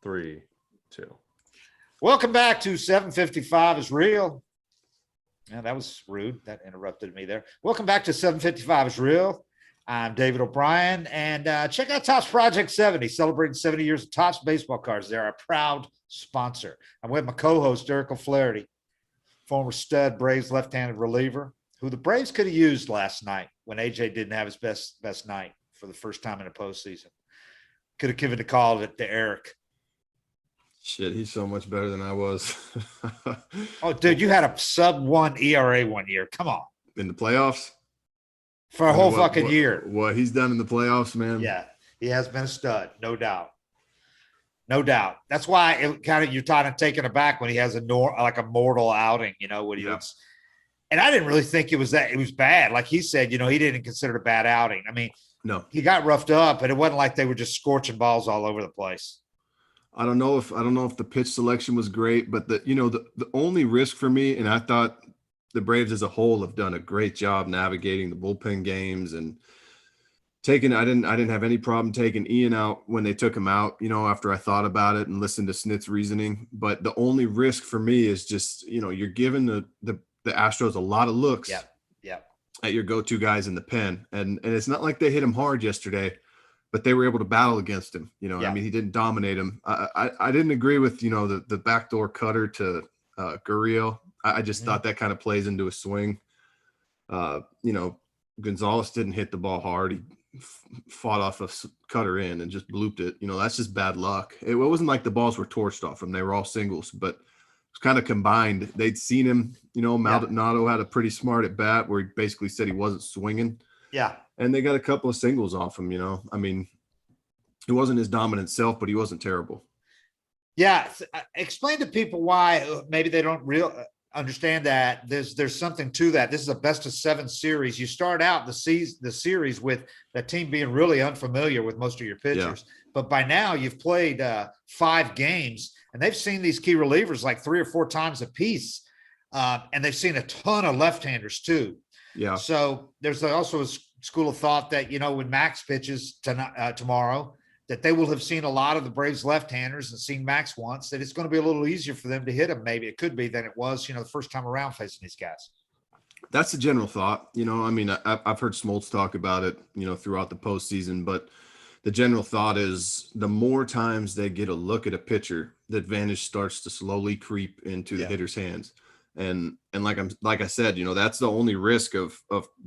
3, 2. Welcome back to 755 is Real. Yeah, that was rude. That interrupted me there. Welcome back to 755 is Real. I'm David O'Brien, and check out Topps Project 70, celebrating 70 years of Topps baseball cards. They're our proud sponsor. I'm with my co-host, Eric O'Flaherty, former stud Braves left-handed reliever, who the Braves could have used last night when AJ didn't have his best night for the first time in the postseason. Could have given the call to Eric. Shit, he's so much better than I was. Oh, dude, you had a sub-1 ERA one year. Come on. In the playoffs? For a whole fucking year. What he's done in the playoffs, man. Yeah, he has been a stud, no doubt. No doubt. That's why it kind of you're kind of taken aback when he has a mortal outing, when he was. And I didn't really think it was bad. Like he said, he didn't consider it a bad outing. I mean, no, he got roughed up, but it wasn't like they were just scorching balls all over the place. I don't know if the pitch selection was great, but the only risk for me, and I thought the Braves as a whole have done a great job navigating the bullpen games and taking. I didn't have any problem taking Ian out when they took him out. After I thought about it and listened to Snit's reasoning, but the only risk for me is just you're giving the Astros a lot of looks. Yeah. At your go-to guys in the pen, and it's not like they hit him hard yesterday, but they were able to battle against him. I mean, he didn't dominate him. I didn't agree with the backdoor cutter to Gurriel. I just thought that kind of plays into a swing. Gonzalez didn't hit the ball hard. He fought off a cutter in and just blooped it. That's just bad luck. It wasn't like the balls were torched off him. They were all singles, but it's kind of combined. They'd seen him. Maldonado had a pretty smart at bat where he basically said he wasn't swinging. Yeah. And they got a couple of singles off him, I mean, it wasn't his dominant self, but he wasn't terrible. Yeah. Explain to people why maybe they don't understand that there's something to that. This is a best of 7 series. You start out the series with the team being really unfamiliar with most of your pitchers, but by now you've played 5 games and they've seen these key relievers like 3 or 4 times a piece. And they've seen a ton of left-handers too. Yeah. So there's also a school of thought that, when Max pitches tomorrow, that they will have seen a lot of the Braves left-handers and seen Max once, that it's going to be a little easier for them to hit him. Maybe it could be than it was, the first time around facing these guys. That's the general thought. I mean, I've heard Smoltz talk about it, throughout the postseason, but the general thought is the more times they get a look at a pitcher, the advantage starts to slowly creep into the hitter's hands. And like I said, that's the only risk of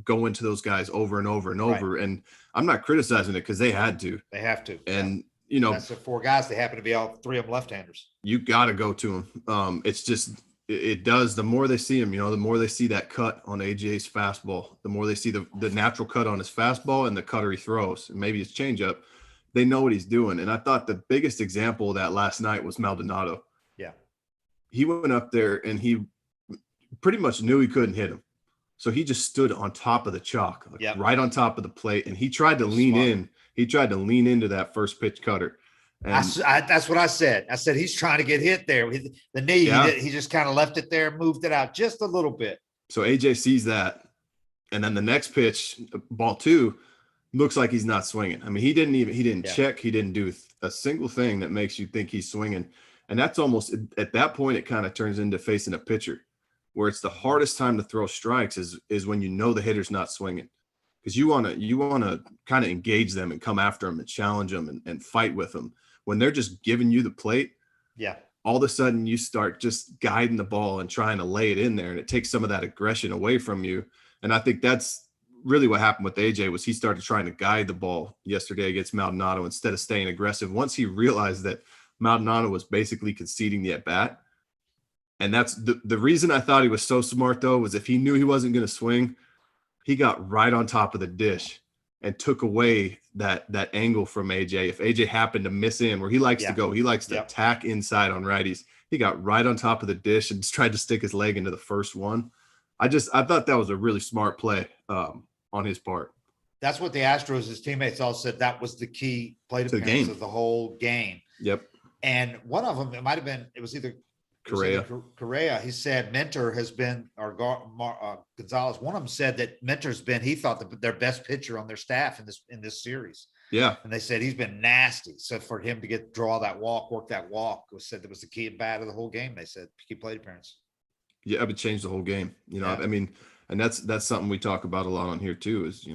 going to those guys over and over and over. Right. And I'm not criticizing it because they had to. They have to. And that's the 4 guys. They happen to be all 3 of them left-handers. You got to go to them. It's just it does. The more they see him, the more they see that cut on AJ's fastball, the more they see the natural cut on his fastball and the cutter he throws, and maybe his changeup. They know what he's doing. And I thought the biggest example of that last night was Maldonado. Yeah, he went up there and he pretty much knew he couldn't hit him. So he just stood on top of the chalk, right on top of the plate. And he tried to lean in. He tried to lean into that first pitch cutter. And that's what I said. I said, he's trying to get hit there. The knee, he just kind of left it there, moved it out just a little bit. So AJ sees that. And then the next pitch, ball 2, looks like he's not swinging. I mean, he didn't check. He didn't do a single thing that makes you think he's swinging. And that's almost, at that point, it kind of turns into facing a pitcher, where it's the hardest time to throw strikes is when the hitter's not swinging, because you want to kind of engage them and come after them and challenge them and fight with them. When they're just giving you the plate, all of a sudden you start just guiding the ball and trying to lay it in there, and it takes some of that aggression away from you. And I think that's really what happened with AJ, was he started trying to guide the ball yesterday against Maldonado instead of staying aggressive. Once he realized that Maldonado was basically conceding the at-bat. And that's the reason I thought he was so smart, though, was if he knew he wasn't going to swing, he got right on top of the dish and took away that angle from AJ. If AJ happened to miss in where he likes to go, he likes to attack inside on righties. He got right on top of the dish and just tried to stick his leg into the first one. I thought that was a really smart play on his part. That's what the Astros, his teammates all said, that was the key plate appearance of the whole game. Yep. And one of them, it was either Correa. He said Mentor has been, or Gonzalez. One of them said that Mentor's been, he thought, their best pitcher on their staff in this series. Yeah. And they said he's been nasty. So for him to draw that walk, work that walk, was said that was the key at bat of the whole game. They said key plate appearance. Yeah, it would change the whole game. I mean, and that's something we talk about a lot on here too, is,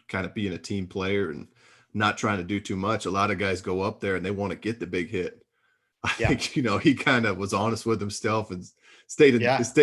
kind of being a team player and not trying to do too much. A lot of guys go up there and they want to get the big hit. I think, he kind of was honest with himself and stayed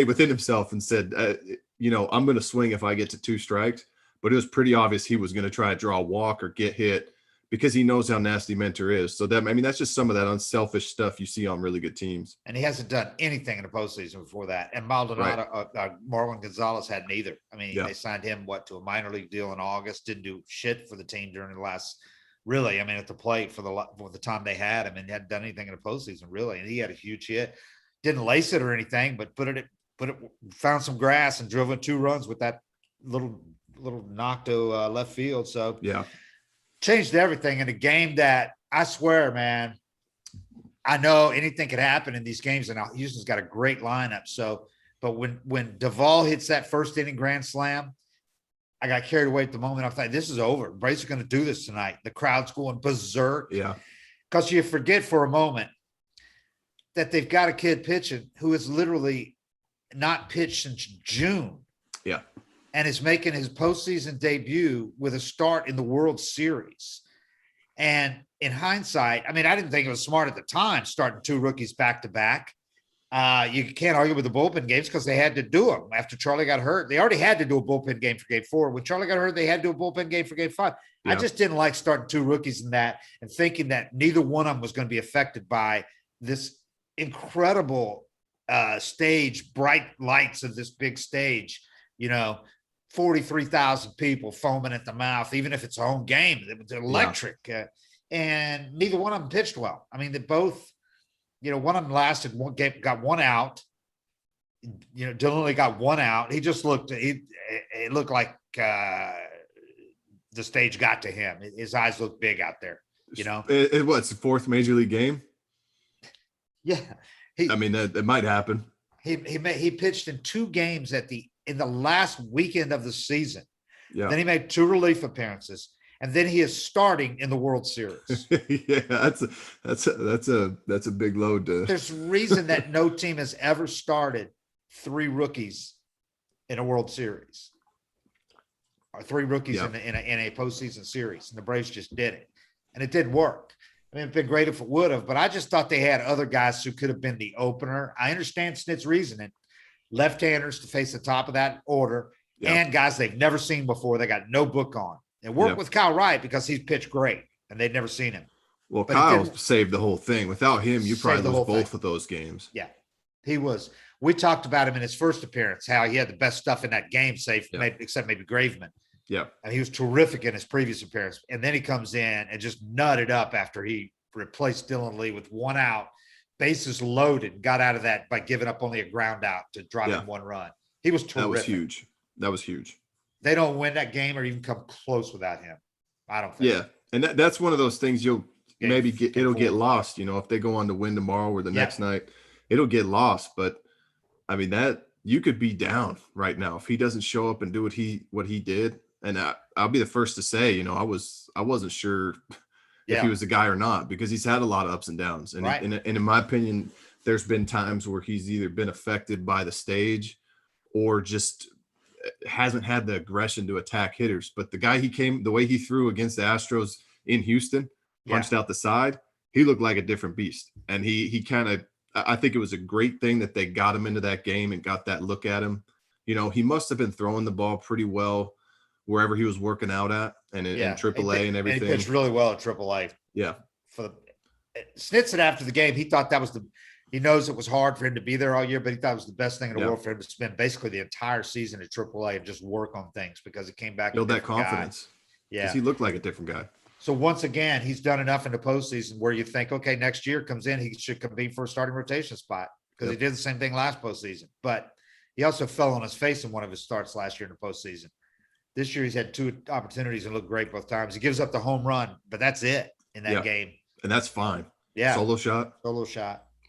within himself and said, I'm going to swing if I get to 2 strikes. But it was pretty obvious he was going to try to draw a walk or get hit because he knows how nasty Mentor is. So that's just some of that unselfish stuff you see on really good teams. And he hasn't done anything in the postseason before that. And Maldonado, Marwin Gonzalez hadn't either. I mean, they signed him to a minor league deal in August. Didn't do shit for the team during the last. Really, I mean, at the plate for the time they had him, and hadn't done anything in the postseason really. And he had a huge hit, didn't lace it or anything, but found some grass and drove in 2 runs with that little knock to left field. So changed everything in a game that I swear, man, I know anything could happen in these games, and Houston's got a great lineup. So, but when Duvall hits that first inning grand slam, I got carried away at the moment. I thought, this is over. Braves are going to do this tonight. The crowd's going berserk. Yeah. Because you forget for a moment that they've got a kid pitching who has literally not pitched since June. Yeah. And is making his postseason debut with a start in the World Series. And in hindsight, I mean, I didn't think it was smart at the time, starting 2 rookies back to back. You can't argue with the bullpen games because they had to do them after Charlie got hurt. They already had to do a bullpen game for game 4. When Charlie got hurt, they had to do a bullpen game for game 5. Yeah. I just didn't like starting 2 rookies in that and thinking that neither one of them was going to be affected by this incredible stage, bright lights of this big stage, 43,000 people foaming at the mouth, even if it's a home game. It was electric. And neither one of them pitched well. I mean, they both, one of them lasted one game, got 1 out. Dylan Lee got 1 out. He just looked, it looked like the stage got to him. His eyes looked big out there, It was the 4th major league game. Yeah. It might happen. He pitched in 2 games in the last weekend of the season. Yeah. Then he made 2 relief appearances, and then he is starting in the World Series. Yeah, that's a big load to. There's a reason that no team has ever started 3 rookies in a World Series, or 3 rookies in a postseason series, and the Braves just did it, and it didn't work. I mean, it'd been great if it would have, but I just thought they had other guys who could have been the opener. I understand Snit's reasoning. Left-handers to face the top of that order, and guys they've never seen before. They got no book on. And work with Kyle Wright because he's pitched great, and they'd never seen him. Well, but Kyle saved the whole thing. Without him, you probably lose both of those games. Yeah, he was. We talked about him in his first appearance, how he had the best stuff in that game, except maybe Graveman. Yeah. And he was terrific in his previous appearance. And then he comes in and just nutted up after he replaced Dylan Lee with 1 out, bases loaded, got out of that by giving up only a ground out to drop in 1 run. He was terrific. That was huge. They don't win that game or even come close without him. I don't think. Yeah. And that's one of those things it'll get lost, if they go on to win tomorrow or the next night, it'll get lost. But I mean, that you could be down right now if he doesn't show up and do what he did. And I'll be the first to say, I wasn't sure if he was the guy or not, because he's had a lot of ups and downs. And, and in my opinion, there's been times where he's either been affected by the stage or just hasn't had the aggression to attack hitters. But the way he threw against the Astros in Houston, punched out the side, he looked like a different beast. And he kind of, I think it was a great thing that they got him into that game and got that look at him. He must have been throwing the ball pretty well wherever he was working out at, and in AAA and everything. And he pitched really well at AAA. Yeah. Snit said after the game, he thought that was he knows it was hard for him to be there all year, but he thought it was the best thing in the world for him to spend basically the entire season at AAA and just work on things because he came back. Build that confidence. Yeah. Because he looked like a different guy. So once again, he's done enough in the postseason where you think, okay, next year comes in, he should compete for a starting rotation spot because he did the same thing last postseason. But he also fell on his face in one of his starts last year in the postseason. This year he's had 2 opportunities and looked great both times. He gives up the home run, but that's it in that game. And that's fine. Yeah. Solo shot.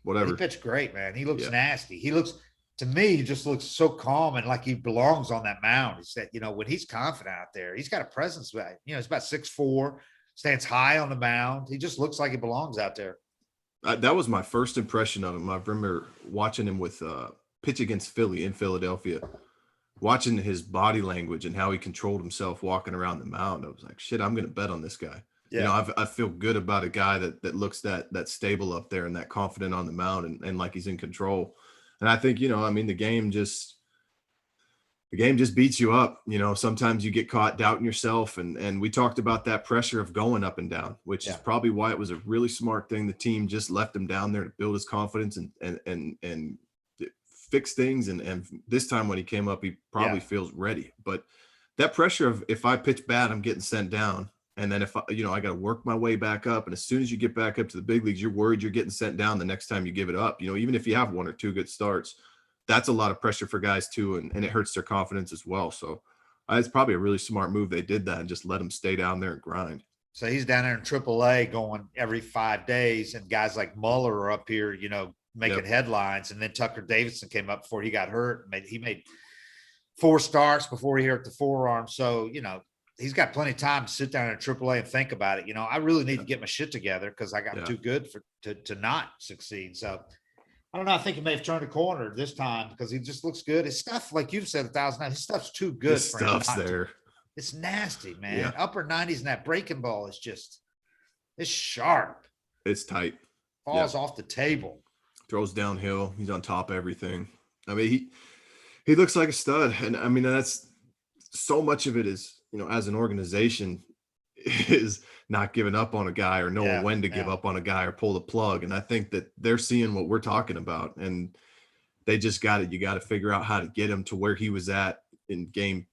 Whatever. He pitched great, man. He looks nasty. To me, he just looks so calm and like he belongs on that mound. He said, when he's confident out there, he's got a presence. He's about 6'4", stands high on the mound. He just looks like he belongs out there. That was my first impression of him. I remember watching him with pitch against Philly in Philadelphia, watching his body language and how he controlled himself walking around the mound. I was like, shit, I'm going to bet on this guy. Yeah. You know, I feel good about a guy that looks that stable up there and that confident on the mound and like he's in control. And I think, you know, I mean, the game just beats you up. You know, sometimes you get caught doubting yourself. And we talked about that pressure of going up and down, which is probably why it was a really smart thing. The team just left him down there to build his confidence and fix things. And this time when he came up, he probably feels ready. But that pressure of, if I pitch bad, I'm getting sent down. And then if I got to work my way back up. And as soon as you get back up to the big leagues, you're worried you're getting sent down the next time you give it up. You know, even if you have one or two good starts, that's a lot of pressure for guys too. And it hurts their confidence as well. So it's probably a really smart move. They did that and just let him stay down there and grind. So he's down there in AAA going every 5 days. And guys like Muller are up here, you know, making headlines. And then Tucker Davidson came up before he got hurt. He made 4 starts before he hurt the forearm. So, you know, he's got plenty of time to sit down in AAA and think about it. You know, I really need to get my shit together because I got too good to not succeed. So I don't know. I think he may have turned a corner this time because he just looks good. His stuff, like you've said 1,000 times, his stuff's too good. His stuff's there. It's nasty, man. Yeah. Upper 90s and that breaking ball is just, it's sharp. It's tight. Falls off the table. Throws downhill. He's on top of everything. I mean, he looks like a stud. And I mean, that's so much of it is, you know, as an organization, is not giving up on a guy or knowing when to give up on a guy or pull the plug. And I think that they're seeing what we're talking about, and they just you got to figure out how to get him to where he was at in game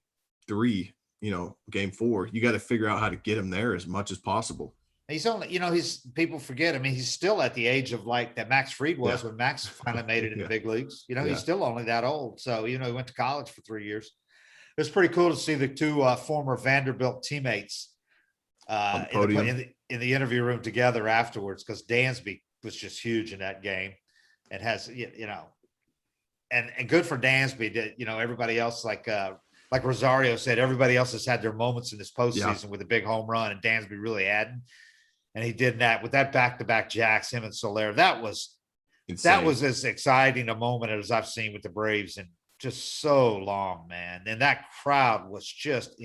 3, you know, game 4. You got to figure out how to get him there as much as possible. He's only, you know, people forget. I mean, he's still at the age of like that Max Fried was when Max finally made it in the big leagues. You know, he's still only that old. So, you know, he went to college for 3 years. It was pretty cool to see the 2 former Vanderbilt teammates in the interview room together afterwards, because Dansby was just huge in that game and has, you know, and good for Dansby that, you know, everybody else, like Rosario said, everybody else has had their moments in this postseason with a big home run, and Dansby really hadn't. And he did that with that back-to-back jacks, him and Soler. That was as exciting a moment as I've seen with the Braves in just so long, man. And that crowd was just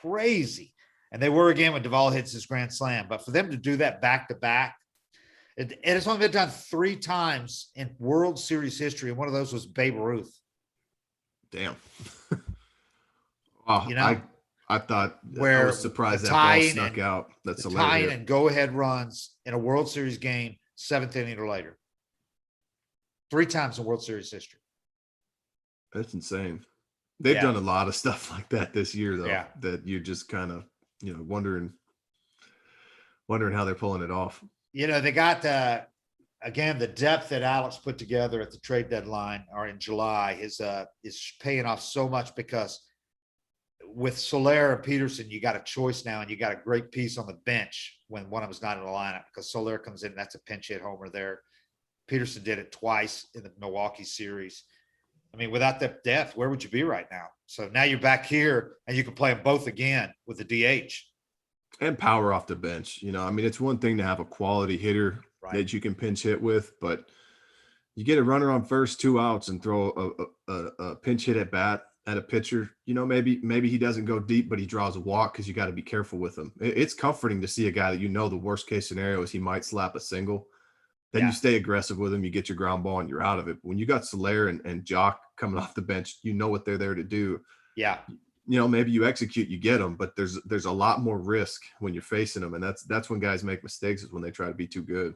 crazy. And they were again when Duvall hits his grand slam. But for them to do that back-to-back, it has only been done 3 times in World Series history. And one of those was Babe Ruth. Damn. Oh, you know, I thought, I was surprised that ball snuck out. That's hilarious. Tying and go-ahead runs in a World Series game, 7th inning or later. 3 times in World Series history. That's insane. They've done a lot of stuff like that this year, though, that you just kind of, you know, wondering how they're pulling it off. You know, they got, again, the depth that Alex put together at the trade deadline or in July is paying off so much, because with Soler and Peterson, you got a choice now, and you got a great piece on the bench when one of them's not in the lineup, because Soler comes in, that's a pinch hit homer there. Peterson did it twice in the Milwaukee series. I mean, without that depth, where would you be right now? So now you're back here, and you can play them both again with the DH. And power off the bench. You know, I mean, it's one thing to have a quality hitter that you can pinch hit with, but you get a runner on first, 2 outs, and throw a pinch hit at bat at a pitcher. You know, maybe he doesn't go deep, but he draws a walk because you got to be careful with him. It's comforting to see a guy that, you know, the worst case scenario is he might slap a single. Then you stay aggressive with him, you get your ground ball, and you're out of it. But when you got Soler and Jock coming off the bench, you know what they're there to do. Yeah. You know, maybe you execute, you get them, but there's a lot more risk when you're facing them. And that's when guys make mistakes, is when they try to be too good.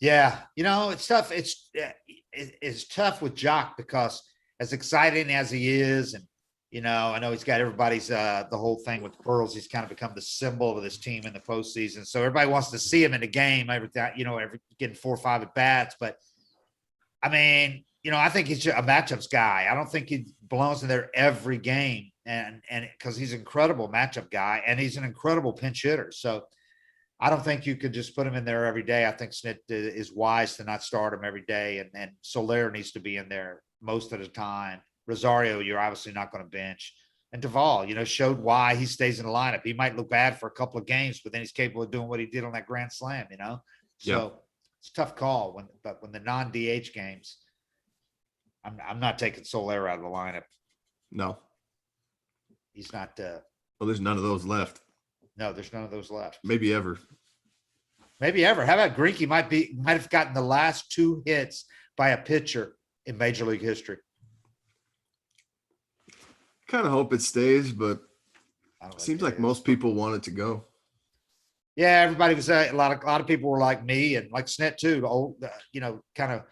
Yeah. You know, it's tough. It's tough with Jock, because as exciting as he is, and, you know, I know he's got everybody's the whole thing with the Pearls. He's kind of become the symbol of this team in the postseason. So everybody wants to see him in the game every getting 4 or 5 at bats. But I mean, you know, I think he's a matchups guy. I don't think he belongs in there every game, and because he's an incredible matchup guy, and he's an incredible pinch hitter. So I don't think you could just put him in there every day. I think Snit is wise to not start him every day, and Soler needs to be in there most of the time. Rosario, you're obviously not going to bench. And Duvall, showed why he stays in the lineup. He might look bad for a couple of games, but then he's capable of doing what he did on that grand slam, So it's a tough call but when the non-DH games, I'm not taking Soler out of the lineup. No. He's not. Well, there's none of those left. No, there's none of those left. Maybe ever. Maybe ever. How about Greinke might have gotten the last 2 hits by a pitcher in Major League history. Kind of hope it stays, but it seems like most people want it to go. Yeah, everybody was a lot of people were like me and like Snett too, the old, kind of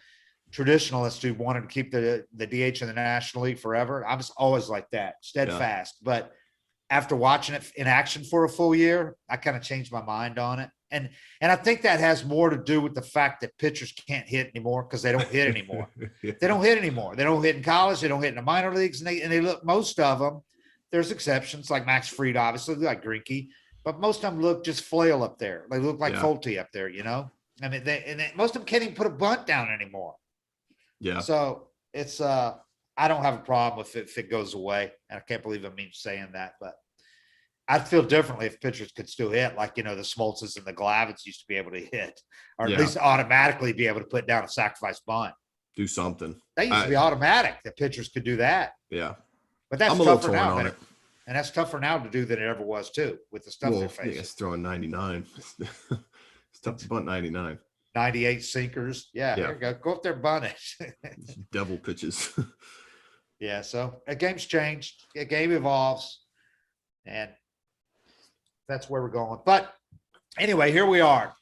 traditionalists who wanted to keep the DH in the National League forever. I was always like that, steadfast. Yeah. But after watching it in action for a full year, I kind of changed my mind on it. And I think that has more to do with the fact that pitchers can't hit anymore because they don't hit anymore. Yeah. They don't hit anymore. They don't hit in college. They don't hit in the minor leagues. And they look, most of them, there's exceptions like Max Fried, obviously, like Greinke, but most of them look just flail up there. They look like Fulte up there, I mean, most of them can't even put a bunt down anymore. Yeah. So it's, I don't have a problem with it if it goes away. And I can't believe I'm saying that, but I'd feel differently if pitchers could still hit, like, the Smoltzes and the Glavins used to be able to hit, or at least automatically be able to put down a sacrifice bunt. Do something. That used to be automatic. The pitchers could do that. Yeah. But that's tougher now. And that's tougher now to do than it ever was, too, with the stuff they're facing. Yeah, it's throwing 99. It's tough to bunt 99. 98 sinkers. Yeah, here you go. Go up there and bunt it. Devil pitches. Yeah, so a game's changed. A game evolves. And that's where we're going. But anyway, here we are.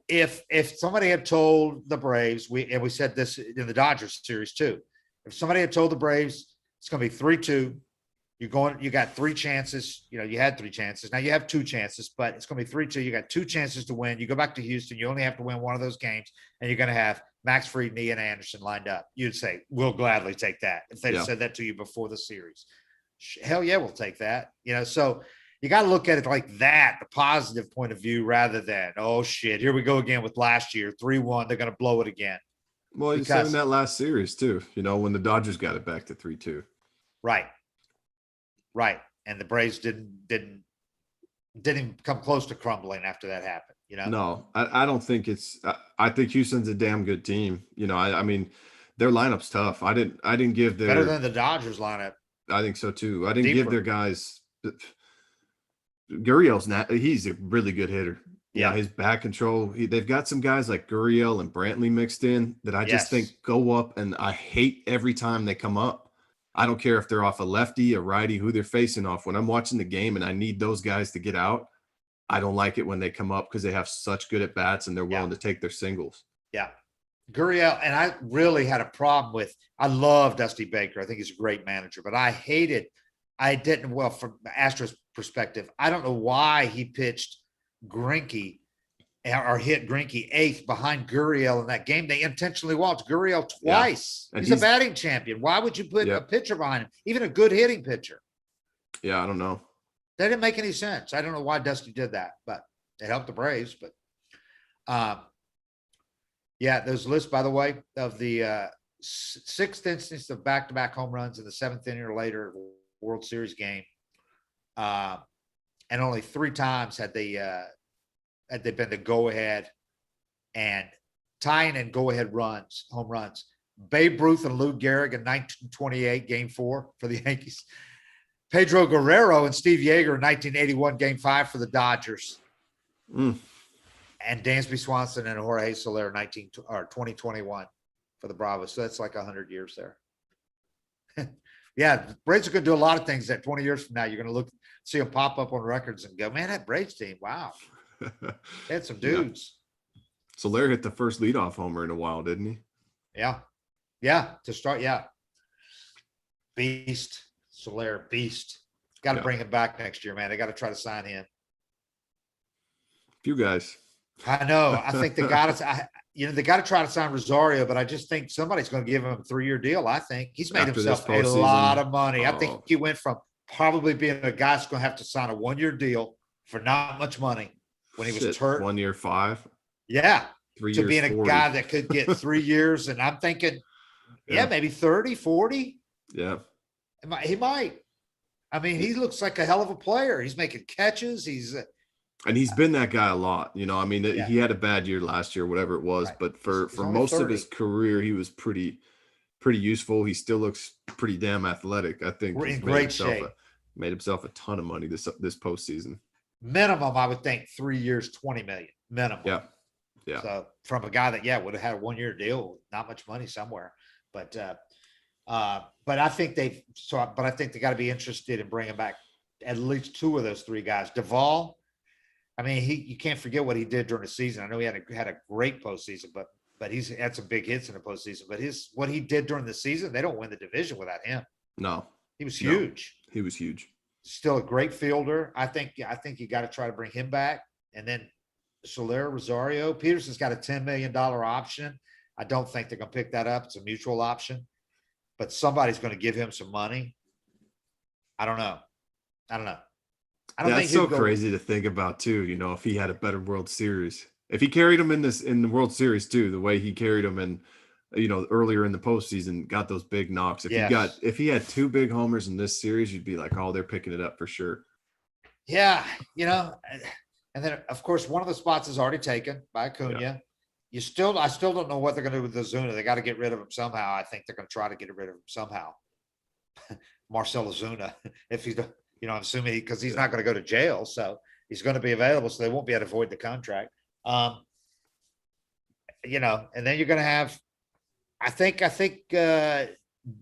If somebody had told the Braves, we said this in the Dodgers series too. If somebody had told the Braves it's going to be 3-2, you got 3 chances. You had 3 chances. Now you have 2 chances, but it's going to be 3-2. You got 2 chances to win. You go back to Houston. You only have to win one of those games, and you're going to have Max Fried and Ian Anderson lined up. You'd say, we'll gladly take that. If they'd said that to you before the series, hell yeah, we'll take that. So you got to look at it like that, the positive point of view, rather than, oh shit, here we go again with last year, 3-1. They're going to blow it again. Well, you said in that last series too, when the Dodgers got it back to 3-2. Right. And the Braves didn't come close to crumbling after that happened. No, I don't think I think Houston's a damn good team. I mean, their lineup's tough. I didn't give their better than the Dodgers lineup. I think so too. I didn't give their guys. Gurriel's he's a really good hitter. Yeah, his bat control. They've got some guys like Gurriel and Brantley mixed in that I just think go up, and I hate every time they come up. I don't care if they're off a lefty, a righty, who they're facing off. When I'm watching the game and I need those guys to get out, I don't like it when they come up because they have such good at bats and they're willing to take their singles. Yeah. Gurriel, and I really had a problem with, I love Dusty Baker. I think he's a great manager, but from Astros perspective, I don't know why he pitched Greinke or hit Greinke 8th behind Gurriel in that game. They intentionally walked Gurriel twice. Yeah. He's a batting champion. Why would you put a pitcher behind him, even a good hitting pitcher? Yeah, I don't know. That didn't make any sense. I don't know why Dusty did that, but it helped the Braves. But those lists, by the way, of the 6th instance of back-to-back home runs in the 7th inning or later World Series game, and only 3 times had they been the go-ahead and tying and go-ahead home runs. Babe Ruth and Lou Gehrig in 1928, Game 4 for the Yankees. Pedro Guerrero and Steve Yeager in 1981, Game 5 for the Dodgers. And Dansby Swanson and Jorge Soler 2021 for the Bravos. So that's like 100 years there. Yeah, Braves are going to do a lot of things that 20 years from now, you're going to see them pop up on records and go, man, that Braves team, wow. They had some dudes. Yeah. Soler hit the first leadoff homer in a while, didn't he? Yeah. Yeah, to start, yeah. Beast. Soler, beast. Got to bring him back next year, man. They got to try to sign him. Few guys. I know. I think they got to try to sign Rosario, but I just think somebody's going to give him a 3-year deal. I think he's made himself a lot of money. I think he went from probably being a guy that's going to have to sign a 1-year deal for not much money when he was hurt. 1 year, 5. Yeah. 3 to years, being a 40. guy that could get 3 years. And I'm thinking, maybe 30, 40. Yeah. He might. I mean, he looks like a hell of a player. He's making catches. And he's been that guy a lot. I mean, Yeah. he had a bad year last year, whatever it was, Right. but He's for only most 30. of his career, he was pretty useful. He still looks pretty damn athletic. I think We're he's in great shape. made himself a ton of money this postseason. Minimum, I would think 3 years, 20 million minimum. Yeah. Yeah. So from a guy that would have had a 1 year deal, not much money somewhere, but I think they got to be interested in bringing back at least 2 of those 3 guys. Duvall, I mean, you can't forget what he did during the season. I know he had a great postseason, but he's had some big hits in the postseason. But what he did during the season, they don't win the division without him. No, he was huge. No, he was huge. Still a great fielder. I think you got to try to bring him back. And then Soler, Rosario, Peterson's got a $10 million option. I don't think they're going to pick that up. It's a mutual option, but somebody's going to give him some money. I don't know. I don't think it's so crazy to think about too. If he had a better World Series, if he carried him in the World Series too, the way he carried him in, earlier in the postseason, got those big knocks. If he had 2 big homers in this series, you'd be like, oh, they're picking it up for sure. Yeah, and then of course one of the spots is already taken by Acuna. Yeah. I still don't know what they're going to do with Ozuna. They got to get rid of him somehow. I think they're going to try to get rid of him somehow. Marcell Ozuna, if he's, I'm assuming because he's not going to go to jail, so he's going to be available, so they won't be able to avoid the contract. And then you're going to have, I think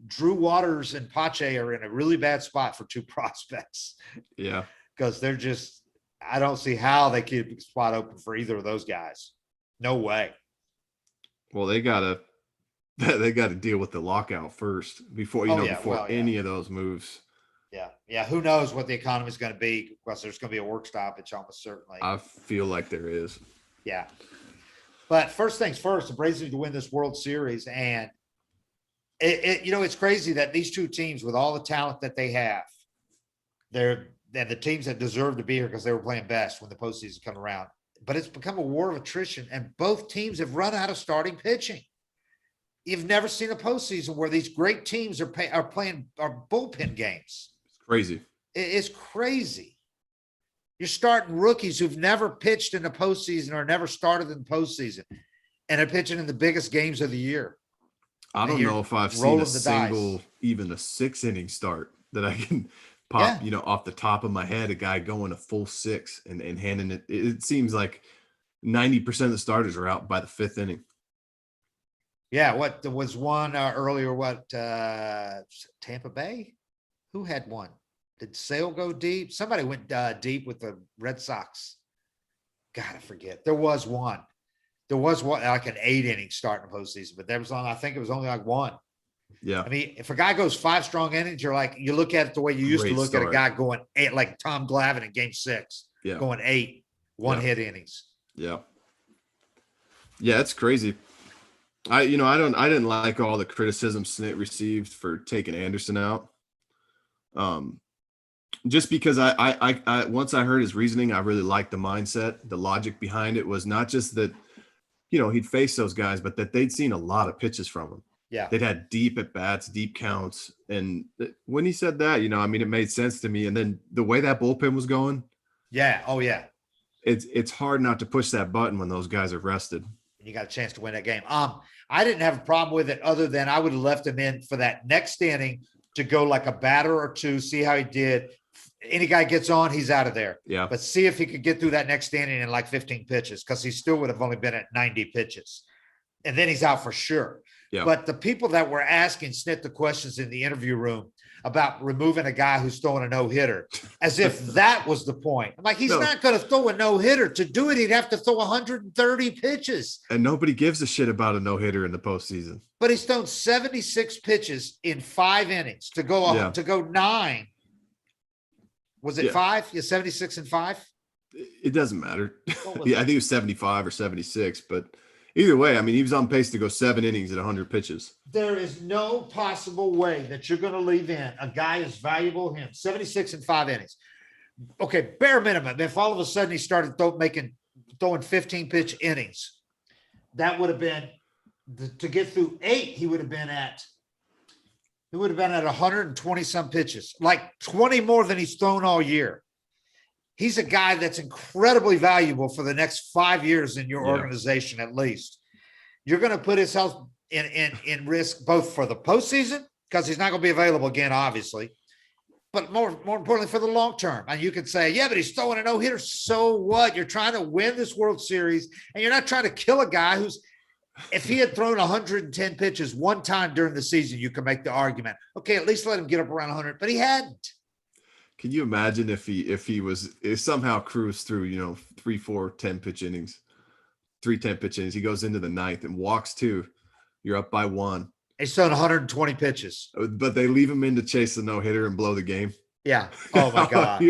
Drew Waters and Pache are in a really bad spot for 2 prospects. Yeah, because they're just, I don't see how they keep a spot open for either of those guys. No way. Well, they gotta deal with the lockout first before any of those moves. Yeah. Who knows what the economy is going to be? Because there's going to be a work stoppage almost certainly. I feel like there is. Yeah. But first things first, the Braves need to win this World Series, and it's crazy that these 2 teams, with all the talent that they have, they're the teams that deserve to be here because they were playing best when the postseason come around. But it's become a war of attrition, and both teams have run out of starting pitching. You've never seen a postseason where these great teams are playing bullpen games. It's crazy. It's crazy. You're starting rookies who've never pitched in the postseason or never started in the postseason, and are pitching in the biggest games of the year. I don't know if I've seen a single, even a 6-inning start that I can pop, off the top of my head, a guy going a full 6 and handing it. It seems like 90% of the starters are out by the 5th inning. Yeah. What there was one earlier, Tampa Bay? Who had one? Did Sale go deep? Somebody went deep with the Red Sox. God, I forget. There was one like an 8-inning start in the postseason, but I think it was only like 1. Yeah. I mean, if a guy goes 5 strong innings, you look at it the way you used to look at a guy going 8, like Tom Glavine in Game 6, going 8 1-hit innings. Yeah. Yeah, it's crazy. I didn't like all the criticism Snit received for taking Anderson out. Just because I once I heard his reasoning, I really liked the mindset. The logic behind it was not just that, he'd face those guys, but that they'd seen a lot of pitches from him. Yeah. They'd had deep at bats, deep counts. And when he said that, it made sense to me. And then the way that bullpen was going. Yeah. Oh yeah. It's hard not to push that button when those guys are rested. And you got a chance to win that game. I didn't have a problem with it other than I would have left him in for that next inning to go like a batter or 2, see how he did. Any guy gets on, he's out of there. Yeah. But see if he could get through that next inning in like 15 pitches, because he still would have only been at 90 pitches. And then he's out for sure. Yeah. But the people that were asking Snit the questions in the interview room about removing a guy who's throwing a no-hitter, as if that was the point. I'm like, he's not going to throw a no-hitter. To do it, he'd have to throw 130 pitches. And nobody gives a shit about a no-hitter in the postseason. But he's thrown 76 pitches in 5 innings to go 9. Was it 5? Yeah, 76 and 5? It doesn't matter. I think it was 75 or 76, but either way, I mean, he was on pace to go 7 innings at 100 pitches. There is no possible way that you're going to leave in a guy as valuable as him. 76 and 5 innings. Okay, bare minimum. If all of a sudden he started throwing 15 pitch innings, that would have been to get through 8. He would have been at He would have been at 120 some pitches, like 20 more than he's thrown all year. He's a guy that's incredibly valuable for the next 5 years in your organization, at least. You're going to put his health in risk, both for the postseason, because he's not going to be available again, obviously, but more importantly for the long term. And you could say, yeah, but he's throwing a no-hitter. So what? You're trying to win this World Series, and you're not trying to kill a guy who's, if he had thrown 110 pitches one time during the season, you can make the argument, okay, at least let him get up around 100, but he hadn't. Can you imagine if he somehow cruised through, 3, 4, 10-pitch innings, 3 10-pitch innings, he goes into the ninth and walks 2, you're up by 1. He's thrown 120 pitches. But they leave him in to chase the no-hitter and blow the game. Yeah. Oh, my God.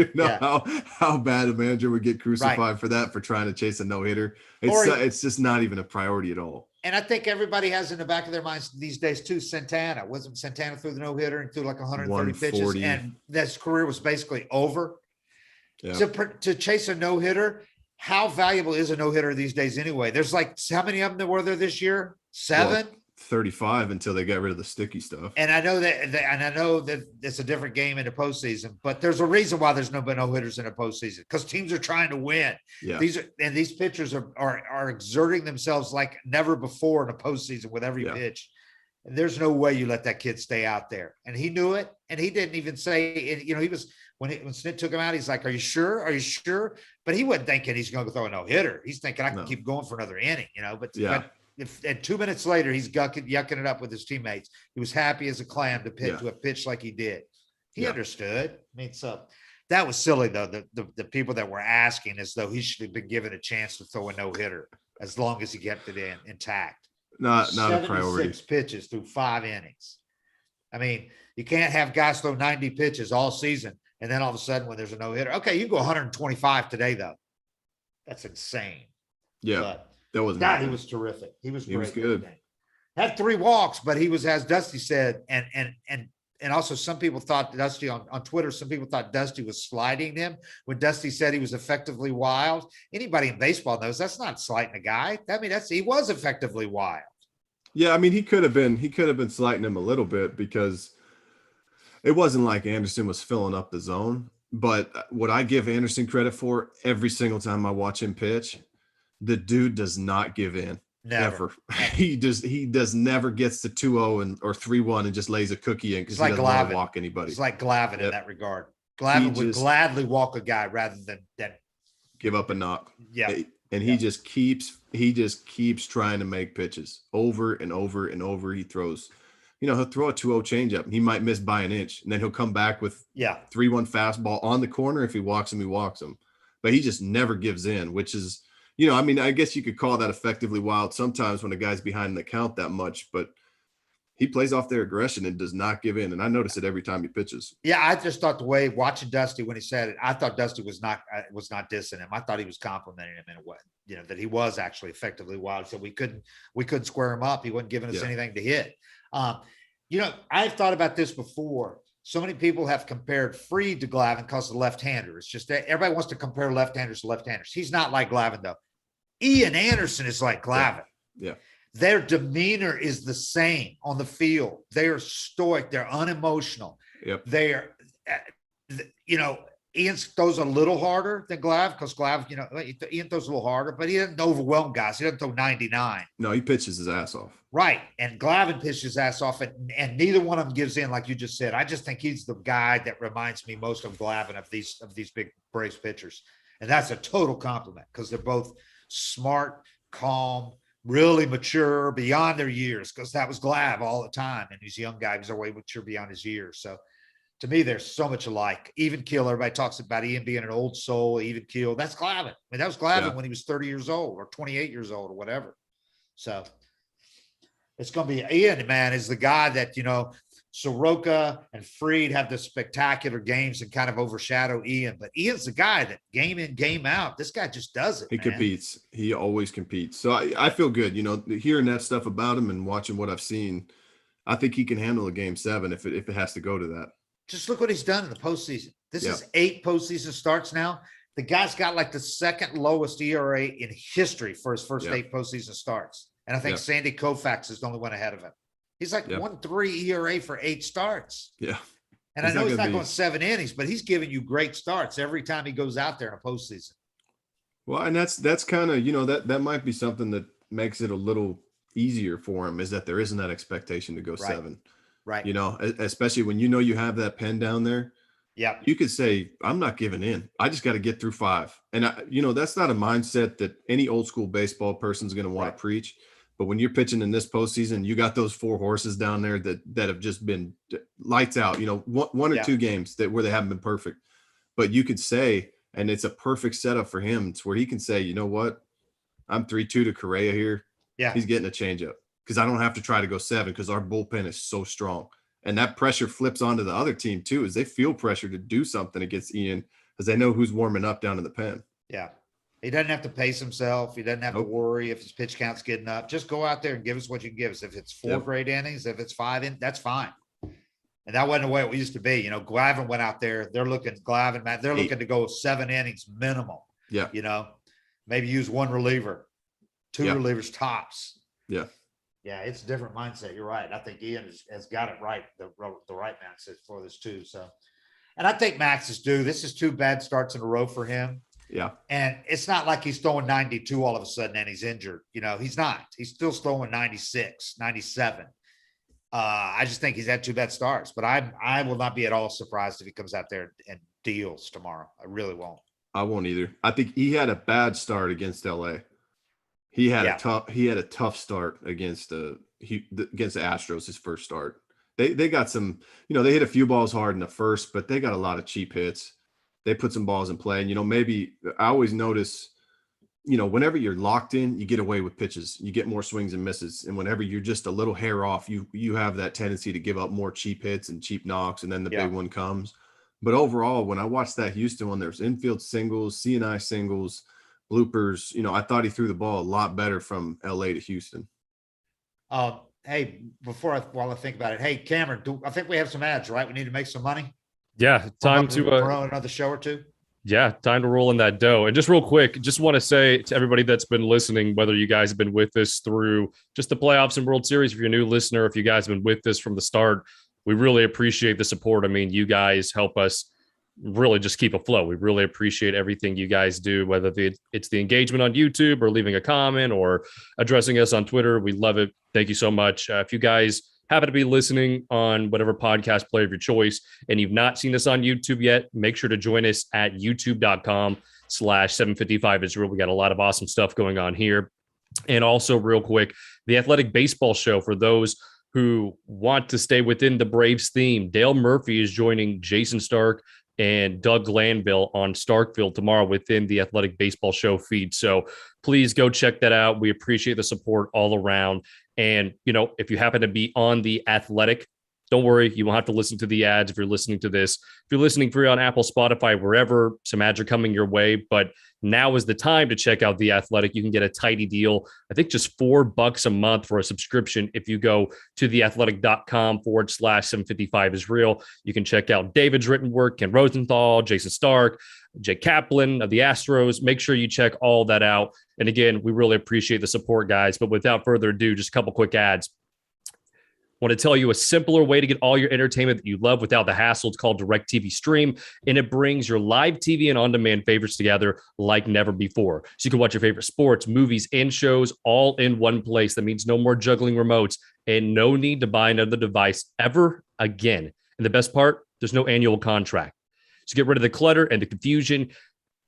How bad a manager would get crucified for that, for trying to chase a no-hitter. It's just not even a priority at all. And I think everybody has in the back of their minds these days too, Santana. Wasn't Santana threw the no-hitter and threw like 130 pitches, and his career was basically over? Yeah. To chase a no-hitter, how valuable is a no-hitter these days anyway? There's like, how many of them were there this year? 7? Well, 35 until they got rid of the sticky stuff. And I know that it's a different game in the postseason, but there's a reason why there's no hitters in the postseason, because teams are trying to win. Yeah. These pitchers are exerting themselves like never before in the postseason with every pitch. And there's no way you let that kid stay out there. And he knew it. And he didn't even say, he was, when Snit took him out, he's like, are you sure? Are you sure? But he wasn't thinking he's going to throw a no hitter. He's thinking I can keep going for another inning, but and 2 minutes later, he's yucking it up with his teammates. He was happy as a clam to have pitched like he did. He understood. I mean, so that was silly, though. The people that were asking as though he should have been given a chance to throw a no-hitter as long as he kept it intact. Not a priority. 76 pitches through 5 innings. I mean, you can't have guys throw 90 pitches all season, and then all of a sudden when there's a no-hitter. Okay, you can go 125 today, though. That's insane. Yeah. But that was he was terrific. He was great. He was good. Had 3 walks, but he was, as Dusty said, and also some people thought Dusty on Twitter, some people thought Dusty was slighting him when Dusty said he was effectively wild. Anybody in baseball knows that's not slighting a guy. I mean, he was effectively wild. Yeah, I mean, he could have been slighting him a little bit, because it wasn't like Anderson was filling up the zone. But what I give Anderson credit for, every single time I watch him pitch, the dude does not give in. Never. He does never gets to 2-0 or 3-1 and just lays a cookie in because he doesn't want to walk anybody. It's like Glavine in that regard. Glavine would gladly walk a guy rather than give up a knock. Yeah. And he just keeps trying to make pitches over and over and over. He throws, he'll throw a 2-0 changeup and he might miss by an inch, and then he'll come back with 3-1 fastball on the corner. If he walks him, he walks him. But he just never gives in, which is, I mean, I guess you could call that effectively wild sometimes when a guy's behind the count that much, but he plays off their aggression and does not give in. And I notice it every time he pitches. Yeah, I just thought the way watching Dusty when he said it, I thought Dusty was not dissing him. I thought he was complimenting him in a way, that he was actually effectively wild. So we couldn't square him up. He wasn't giving us anything to hit. I've thought about this before. So many people have compared Fried to Glavine because of the left-hander. It's just that everybody wants to compare left-handers to left-handers. He's not like Glavine, though. Ian Anderson is like Glavine. Yeah. Their demeanor is the same on the field. They are stoic. They're unemotional. Yep. They're, Ian throws a little harder than Glav because Glav, Ian throws a little harder, but he doesn't overwhelm guys. He doesn't throw 99. No, he pitches his ass off. Right. And Glavine pitches his ass off, and neither one of them gives in, like you just said. I just think he's the guy that reminds me most of Glavine of these big Braves pitchers. And that's a total compliment because they're both smart, calm, really mature beyond their years, because that was Glav all the time. And these young guys are way mature beyond his years. So to me, they're so much alike. Even keel. Everybody talks about Ian being an old soul, even keel. That's Glavine. I mean, that was Glavine when he was 30 years old or 28 years old or whatever. So it's going to be Ian, man, is the guy that, Soroka and Fried have the spectacular games and kind of overshadow Ian. But Ian's the guy that game in, game out, this guy just does it. He competes. He always competes. So I feel good, hearing that stuff about him and watching what I've seen. I think he can handle a game 7 if it has to go to that. Just look what he's done in the postseason. This is 8 postseason starts now. The guy's got like the second lowest ERA in history for his first 8 postseason starts. And I think Sandy Koufax is the only one ahead of him. He's like 1.3 ERA for 8 starts. Yeah. And I know he's not going 7 innings, but he's giving you great starts every time he goes out there in a postseason. Well, and that's kind of, that might be something that makes it a little easier for him, is that there isn't that expectation to go 7. Right. Especially when you have that pen down there. Yeah. You could say, I'm not giving in. I just got to get through 5. And that's not a mindset that any old school baseball person's going to want to preach. But when you're pitching in this postseason, you got those 4 horses down there that have just been lights out, one or 2 games where they haven't been perfect. But you could say, and it's a perfect setup for him. It's where he can say, you know what? I'm 3-2 to Correa here. Yeah. He's getting a changeup because I don't have to try to go 7 because our bullpen is so strong. And that pressure flips onto the other team too, as they feel pressure to do something against Ian because they know who's warming up down in the pen. Yeah. He doesn't have to pace himself. He doesn't have to worry if his pitch count's getting up. Just go out there and give us what you can give us. If it's 4 great innings, if it's 5 that's fine. And that wasn't the way it used to be. Glavine went out there. They're looking to go 7 innings minimum. Yeah. Maybe use 1 reliever, 2 relievers tops. Yeah. Yeah, it's a different mindset. You're right. I think Ian has got it right, the right mindset for this too. So, and I think Max is due. This is 2 bad starts in a row for him. Yeah. And it's not like he's throwing 92 all of a sudden and he's injured. He's not. He's still throwing 96, 97. I just think he's had 2 bad starts, but I will not be at all surprised if he comes out there and deals tomorrow. I really won't. I won't either. I think he had a bad start against LA. He had a tough start against the Astros, his first start. They got some, they hit a few balls hard in the first, but they got a lot of cheap hits. They put some balls in play. And, maybe I always notice, whenever you're locked in, you get away with pitches. You get more swings and misses. And whenever you're just a little hair off, you have that tendency to give up more cheap hits and cheap knocks, and then the big one comes. But overall, when I watched that Houston one, there's infield singles, CNI singles, bloopers. I thought he threw the ball a lot better from LA to Houston. Hey, while I think about it, hey, Cameron, I think we have some ads, right? We need to make some money. Yeah, time to throw another show or 2. Yeah, time to roll in that dough. And just real quick, just want to say to everybody that's been listening, whether you guys have been with us through just the playoffs and World Series, if you're a new listener, if you guys have been with us from the start, we really appreciate the support. I mean, you guys help us really just keep afloat. We really appreciate everything you guys do, whether it's the engagement on YouTube or leaving a comment or addressing us on Twitter. We love it. Thank you so much. If you guys happen to be listening on whatever podcast player of your choice and you've not seen us on YouTube yet, make sure to join us at youtube.com/755Israel. We got a lot of awesome stuff going on here. And also real quick, the Athletic Baseball Show, for those who want to stay within the Braves theme, Dale Murphy is joining Jason Stark and Doug Glanville on Starkville tomorrow within the Athletic Baseball Show feed. So please go check that out. We appreciate the support all around. And, if you happen to be on the Athletic, don't worry, you won't have to listen to the ads if you're listening to this. If you're listening free on Apple, Spotify, wherever, some ads are coming your way. But now is the time to check out the Athletic. You can get a tidy deal. I think just $4 a month for a subscription. If you go to theathletic.com/755Israel, you can check out David's written work, Ken Rosenthal, Jason Stark, Jay Kaplan of the Astros. Make sure you check all that out. And again, we really appreciate the support, guys. But without further ado, just a couple quick ads. Want to tell you a simpler way to get all your entertainment that you love without the hassle. It's called DirecTV Stream, and it brings your live TV and on-demand favorites together like never before. So you can watch your favorite sports, movies, and shows all in one place. That means no more juggling remotes and no need to buy another device ever again. And the best part, there's no annual contract. So get rid of the clutter and the confusion.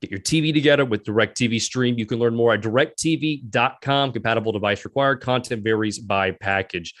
Get your TV together with DirecTV Stream. You can learn more at directtv.com. Compatible device required. Content varies by package.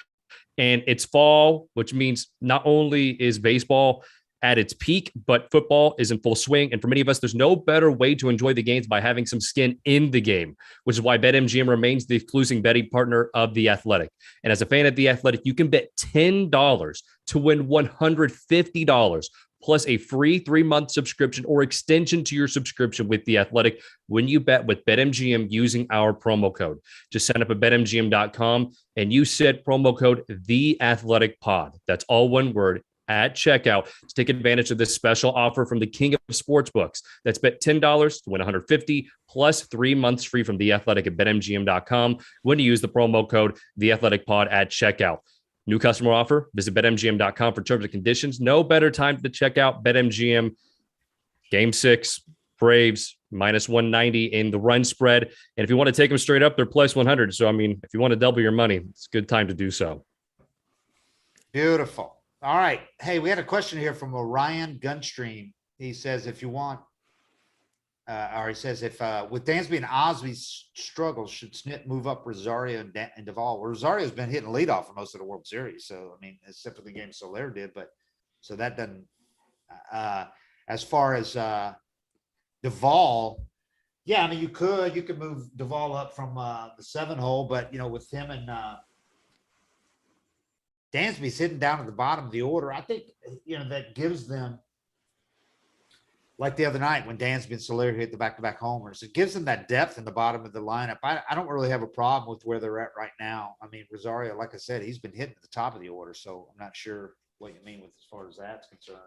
And it's fall, which means not only is baseball at its peak, but football is in full swing. And for many of us, there's no better way to enjoy the games by having some skin in the game, which is why BetMGM remains the exclusive betting partner of The Athletic. And as a fan of The Athletic, you can bet $10 to win $150 plus a free 3-month subscription or extension to your subscription with The Athletic when you bet with BetMGM using our promo code. Just sign up at betmgm.com and you set promo code TheAthleticPod. That's all one word at checkout to take advantage of this special offer from the king of sportsbooks. That's bet $10 to win $150 plus 3 months free from The Athletic at betmgm.com when you use the promo code TheAthleticPod at checkout. New customer offer. Visit betmgm.com for terms and conditions. No better time to check out BetMGM. Game 6, Braves minus 190 in the run spread. And if you want to take them straight up, they're plus 100. So, I mean, if you want to double your money, it's a good time to do so. Beautiful. All right. Hey, we had a question here from Orion Gunstream. He says, if you want, or he says, if with Dansby and Osby's struggles, should Snit move up Rosario and Duvall? Well, Rosario's been hitting leadoff for most of the World Series. So, I mean, except for the game Soler did, but so that doesn't, as far as Duvall, yeah, I mean, you could move Duvall up from the 7 hole, but, you know, with him and Dansby sitting down at the bottom of the order, I think, you know, that gives them, like the other night when Dansby and Soler hit the back-to-back homers, it gives them that depth in the bottom of the lineup. I don't really have a problem with where they're at right now. I mean, Rosario, like I said, he's been hitting at the top of the order, so I'm not sure what you mean with as far as that's concerned.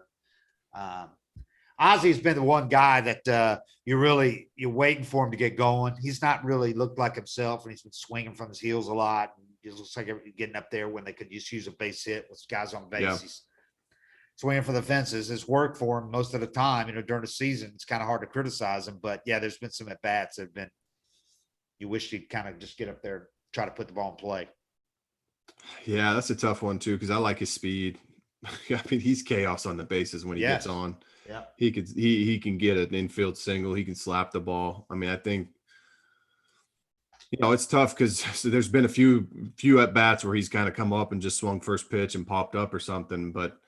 Ozzy's been the one guy that you're waiting for him to get going. He's not really looked like himself, and he's been swinging from his heels a lot. It looks like getting up there when they could just use a base hit with guys on base. Yeah. He's swinging for the fences. It's worked for him most of the time. You know, during the season, it's kind of hard to criticize him. But, yeah, there's been some at-bats that have been – you wish he'd kind of just get up there and try to put the ball in play. Yeah, that's a tough one too because I like his speed. I mean, he's chaos on the bases when he gets on. Yeah, he can get an infield single. He can slap the ball. I mean, I think you know it's tough because there's been a few at bats where he's kind of come up and just swung first pitch and popped up or something. But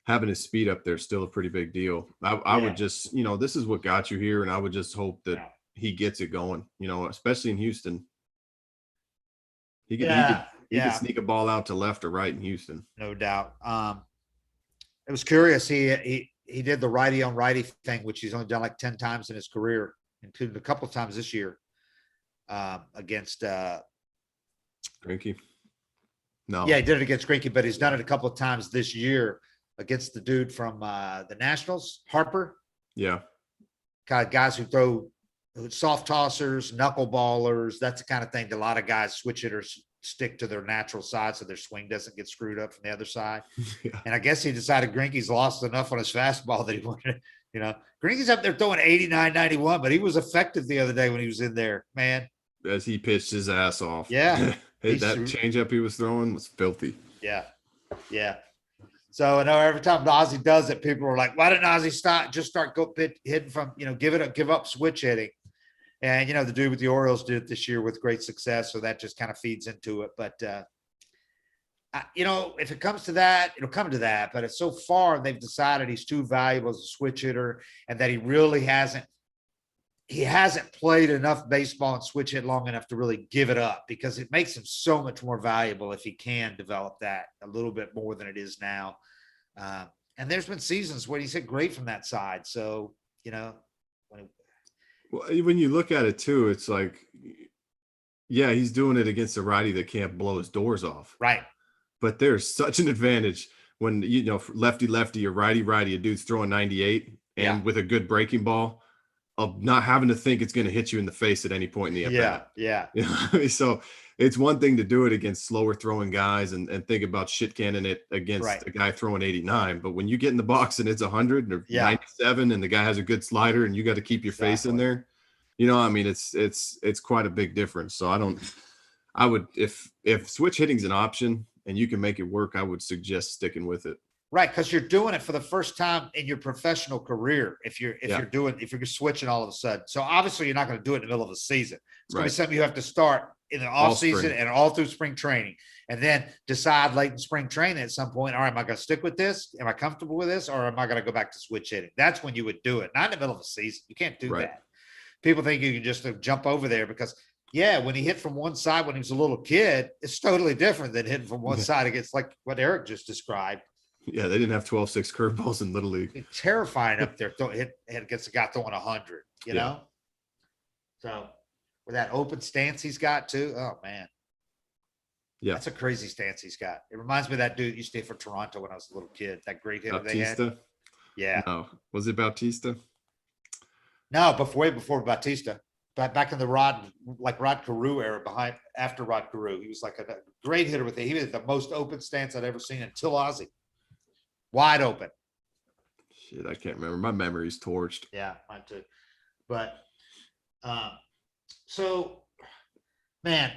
having his speed up there is still a pretty big deal. I would just this is what got you here, and I would just hope that he gets it going. You know, especially in Houston, he could sneak a ball out to left or right in Houston. No doubt. It was curious. He did the righty on righty thing, which he's only done like 10 times in his career, including a couple of times this year against Greinke. No. Yeah, he did it against Greinke, but he's done it a couple of times this year against the dude from the Nationals, Harper. Yeah. Kind of guys who throw soft tossers, knuckleballers. That's the kind of thing that a lot of guys, switch hitters, stick to their natural side so their swing doesn't get screwed up from the other side. Yeah. And I guess he decided Greinke's lost enough on his fastball that he wanted, Greinke's up there throwing 89, 91, but he was effective the other day when he was in there, man. As he pitched his ass off. Yeah. That changeup he was throwing was filthy. Yeah. Yeah. So I know every time Ozzy does it, people are like, why didn't Ozzy start hitting from, give up switch hitting? And, the dude with the Orioles did it this year with great success. So that just kind of feeds into it. But, if it comes to that, it'll come to that. But so far, they've decided he's too valuable as a switch hitter and that he really hasn't played enough baseball and switch hit long enough to really give it up, because it makes him so much more valuable if he can develop that a little bit more than it is now. And there's been seasons where he's hit great from that side. So, when you look at it too, it's like, yeah, he's doing it against a righty that can't blow his doors off. Right. But there's such an advantage when, lefty, or righty, a dude's throwing 98 and with a good breaking ball, of not having to think it's going to hit you in the face at any point in the at-bat. Yeah. So it's one thing to do it against slower throwing guys and think about shit canning it against a guy throwing 89. But when you get in the box and it's 100 or 97 and the guy has a good slider and you got to keep your face in there, it's quite a big difference. So I would, if switch hitting's an option and you can make it work, I would suggest sticking with it. Right, because you're doing it for the first time in your professional career. If you're switching all of a sudden, so obviously you're not going to do it in the middle of the season. It's going to be something you have to start in the off season and all through spring training, and then decide late in spring training at some point. All right, am I going to stick with this? Am I comfortable with this, or am I going to go back to switch hitting? That's when you would do it, not in the middle of the season. You can't do that. People think you can just jump over there because. Yeah, when he hit from one side when he was a little kid, it's totally different than hitting from one side against like what Eric just described. Yeah, they didn't have 12-6 curveballs in Little League. It's terrifying up there. Hit against a guy throwing 100, you know? So with that open stance he's got too, oh, man. Yeah. That's a crazy stance he's got. It reminds me of that dude that used to hit for Toronto when I was a little kid, that great hitter Bautista? they had. Yeah. No. Was it Bautista? No, way before Bautista. back in the Rod Carew era, after Rod Carew. He was like a great hitter with it. He had the most open stance I'd ever seen until Ozzie. Wide open. Shit, I can't remember. My memory's torched. Yeah, mine too. But so, man,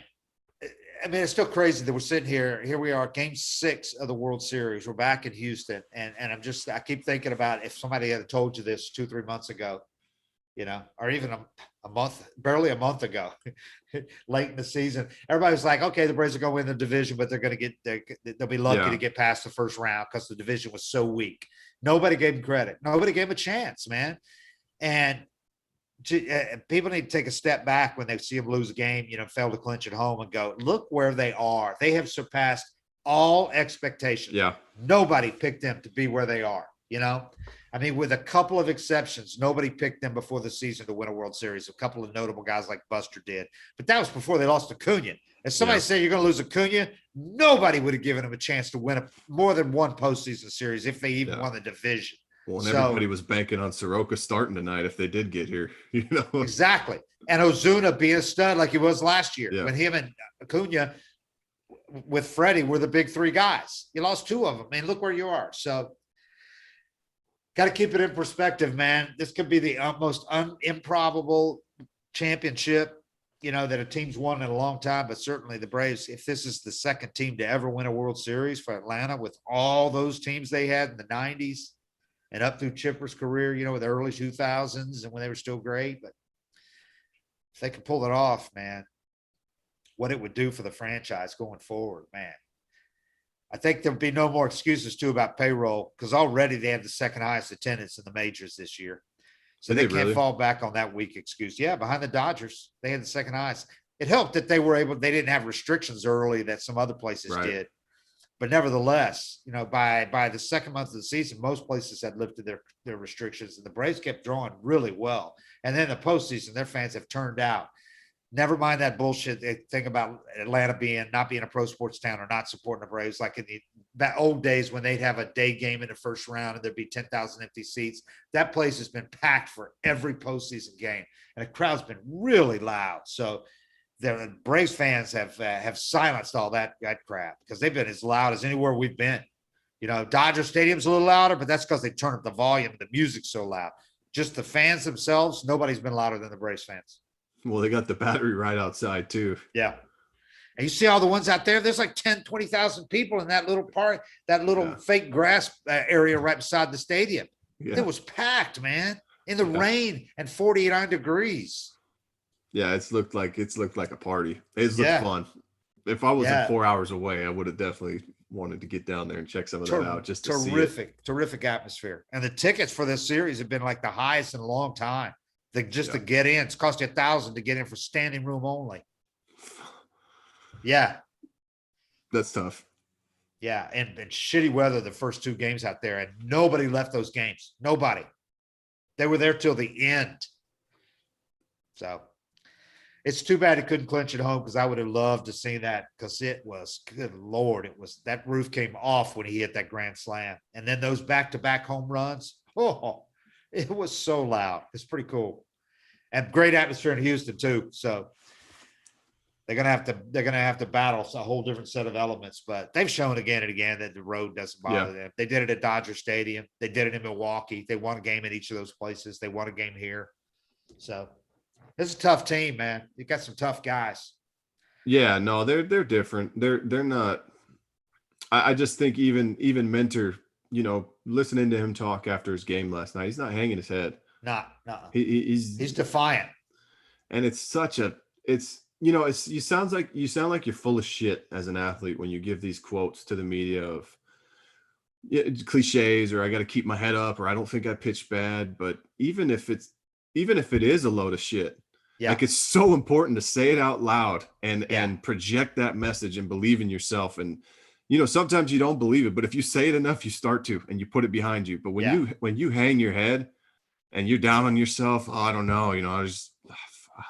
I mean, it's still crazy that we're sitting here. Here we are, Game 6 of the World Series. We're back in Houston, and I keep thinking about if somebody had told you this 2-3 months ago, or even a month, barely a month ago, late in the season. Everybody was like, okay, the Braves are going to win the division, but they'll be lucky to get past the first round because the division was so weak. Nobody gave them credit. Nobody gave them a chance, man. And people need to take a step back when they see them lose a game, fail to clinch at home, and go, look where they are. They have surpassed all expectations. Yeah. Nobody picked them to be where they are, I mean, with a couple of exceptions, nobody picked them before the season to win a World Series. A couple of notable guys like Buster did, but that was before they lost Acuna. If somebody said you're going to lose Acuna, nobody would have given them a chance to win more than one postseason series if they even won the division. Well, and everybody was banking on Soroka starting tonight if they did get here, Exactly. And Ozuna being a stud like he was last year. Yeah. When him and Acuna with Freddie were the big three guys. You lost two of them. I mean, look where you are. So got to keep it in perspective, man. This could be the most improbable championship, that a team's won in a long time, but certainly the Braves, if this is the second team to ever win a World Series for Atlanta with all those teams they had in the 90s and up through Chipper's career, with the early 2000s and when they were still great. But if they could pull it off, man, what it would do for the franchise going forward, man. I think there'll be no more excuses too about payroll because already they have the second highest attendance in the majors this year. So they can't fall back on that weak excuse. Yeah, behind the Dodgers, they had the second highest. It helped that they didn't have restrictions early that some other places did. But nevertheless, by the second month of the season, most places had lifted their restrictions, and the Braves kept drawing really well. And then the postseason, their fans have turned out. Never mind that bullshit they think about Atlanta not being a pro sports town or not supporting the Braves, like in the old days when they'd have a day game in the first round and there'd be 10,000 empty seats. That place has been packed for every postseason game, and the crowd's been really loud. So the Braves fans have silenced all that crap because they've been as loud as anywhere we've been. Dodger Stadium's a little louder, but that's because they turn up the volume and the music's so loud. Just the fans themselves, nobody's been louder than the Braves fans. Well, they got the battery right outside too. Yeah. And you see all the ones out there, there's like 10, 20,000 people in that little park, that little fake grass area right beside the stadium. Yeah. It was packed, man, in the rain and 49 degrees. Yeah, it's looked like a party. It's looked fun. If I wasn't 4 hours away, I would have definitely wanted to get down there and check some of that out. Just to see it. Terrific atmosphere. And the tickets for this series have been like the highest in a long time. To get in, it's cost you $1,000 to get in for standing room only. Yeah, that's tough. Yeah, and shitty weather the first two games out there, and nobody left those games. Nobody. They were there till the end. So it's too bad he couldn't clinch at home because I would have loved to see that because it was, good Lord, that roof came off when he hit that grand slam. And then those back-to-back home runs. Oh, it was so loud. It's pretty cool. And great atmosphere in Houston too. So they're gonna have to battle a whole different set of elements. But they've shown again and again that the road doesn't bother them. They did it at Dodger Stadium. They did it in Milwaukee. They won a game in each of those places. They won a game here. So it's a tough team, man. You got some tough guys. Yeah, no, they're different. They're not. I just think even Mentor, listening to him talk after his game last night, he's not hanging his head. No. He's defiant. And it's you sound like you're full of shit as an athlete when you give these quotes to the media of cliches or I got to keep my head up or I don't think I pitched bad. But even if it is a load of shit, like it's so important to say it out loud and project that message and believe in yourself. And sometimes you don't believe it, but if you say it enough, you start to, and you put it behind you. But when you hang your head and you're down on yourself, I don't know, I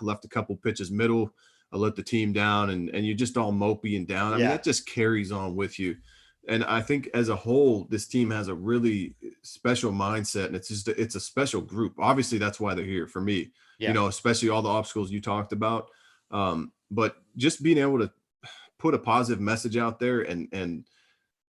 left a couple pitches middle, I let the team down, and you're just all mopey and down. I mean, that just carries on with you. And I think as a whole, this team has a really special mindset, and it's a special group. Obviously, that's why they're here for me. you know, especially all the obstacles you talked about. But just being able to put a positive message out there, and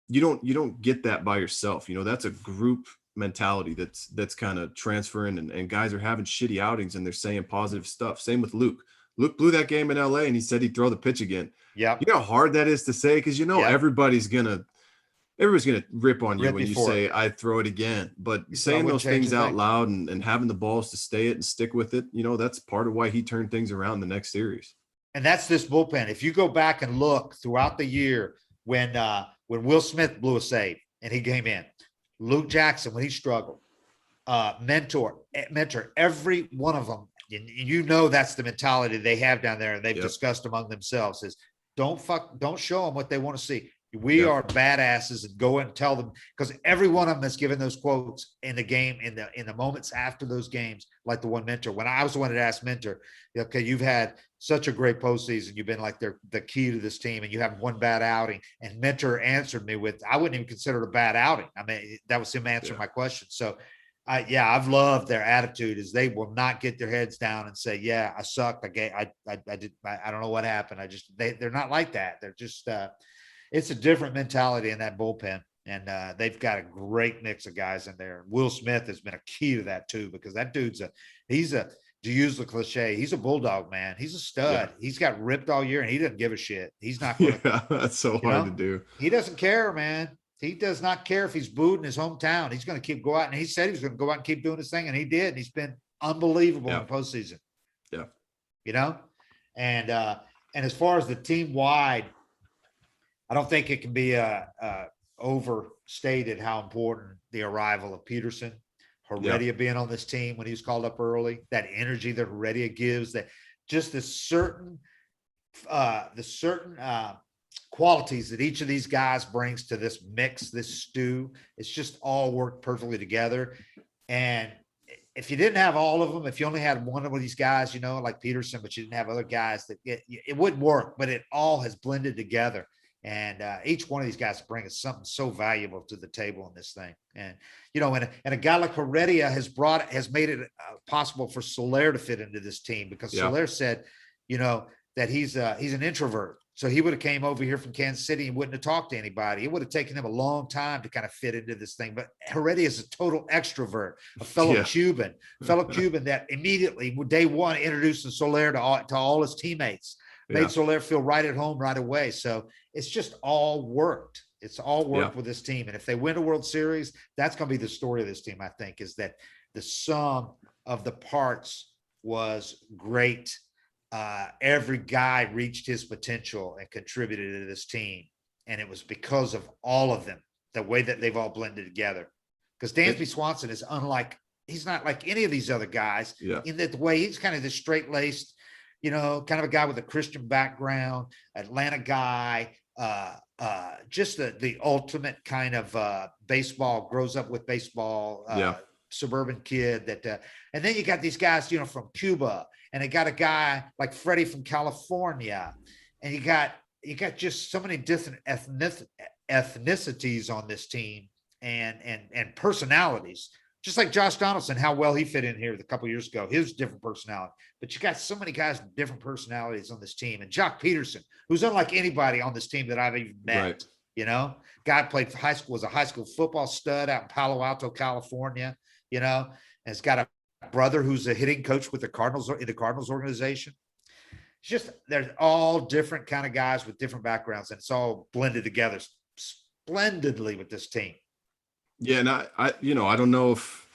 you don't get that by yourself. You know, that's a group mentality that's kind of transferring, and guys are having shitty outings and they're saying positive stuff. Same with Luke. Luke blew that game in LA and he said he'd throw the pitch again. Yeah. You know how hard that is to say, because you know everybody's gonna rip on you when you say I'd throw it again. But saying those things out loud and having the balls to stay it and stick with it, you know, that's part of why he turned things around the next series. And that's this bullpen. If you go back and look throughout the year, when Will Smith blew a save and he came in, Luke Jackson when he struggled, mentor, every one of them, and you know that's the mentality they have down there, and they've discussed among themselves is don't show them what they want to see. We are badasses, and go and tell them, because every one of them has given those quotes in the game, in the moments after those games, like the one Mentor. When I was the one that asked Mentor, okay, you've had such a great postseason, you've been like the key to this team, and you have one bad outing. And Mentor answered me with, I wouldn't even consider it a bad outing. I mean, that was him answering my question. So I've loved their attitude, is they will not get their heads down and say, yeah, I sucked. I don't know what happened. They're not like that. They're just, it's a different mentality in that bullpen. And they've got a great mix of guys in there. Will Smith has been a key to that too, because that dude's to use the cliche, he's a bulldog, man. He's a stud. Yeah. He's got ripped all year and he doesn't give a shit. He's not going to. That's so hard to do. He doesn't care, man. He does not care if he's booed in his hometown. He's going to go out, and he said he was going to go out and keep doing his thing, and he did. And he's been unbelievable in the postseason. Yeah. You know? And as far as the team wide, I don't think it can be overstated how important the arrival of Peterson, Heredia being on this team when he was called up early, that energy that Heredia gives, that just the certain qualities that each of these guys brings to this mix, this stew, it's just all worked perfectly together. And if you didn't have all of them, if you only had one of these guys, you know, like Peterson, but you didn't have other guys, that it wouldn't work, but it all has blended together. And each one of these guys brings something so valuable to the table in this thing. And, you know, and a guy like Heredia has made it possible for Soler to fit into this team, because Soler said, you know, that he's an introvert. So he would have came over here from Kansas City and wouldn't have talked to anybody. It would have taken him a long time to kind of fit into this thing. But Heredia is a total extrovert, a fellow Cuban that immediately, day one, introduced Soler to all his teammates, made Soler feel right at home right away. So it's just all worked. It's all worked with this team. And if they win a World Series, that's going to be the story of this team, I think, is that the sum of the parts was great. Every guy reached his potential and contributed to this team. And it was because of all of them, the way that they've all blended together. Because Dansby Swanson is he's not like any of these other guys in that the way he's kind of this straight-laced, you know, kind of a guy with a Christian background, Atlanta guy, just the ultimate kind of baseball, grows up with baseball, suburban kid that, and then you got these guys, you know, from Cuba, and they got a guy like Freddie from California, and you got just so many different ethnicities on this team and personalities. Just like Josh Donaldson, how well he fit in here a couple of years ago, his different personality. But you got so many guys with different personalities on this team. And Jock Peterson, who's unlike anybody on this team that I've even met, you know, guy played high school, was a high school football stud out in Palo Alto, California, you know, and has got a brother who's a hitting coach with the Cardinals, in the Cardinals organization. It's just, there's all different kind of guys with different backgrounds, and it's all blended together splendidly with this team. Yeah, and I don't know if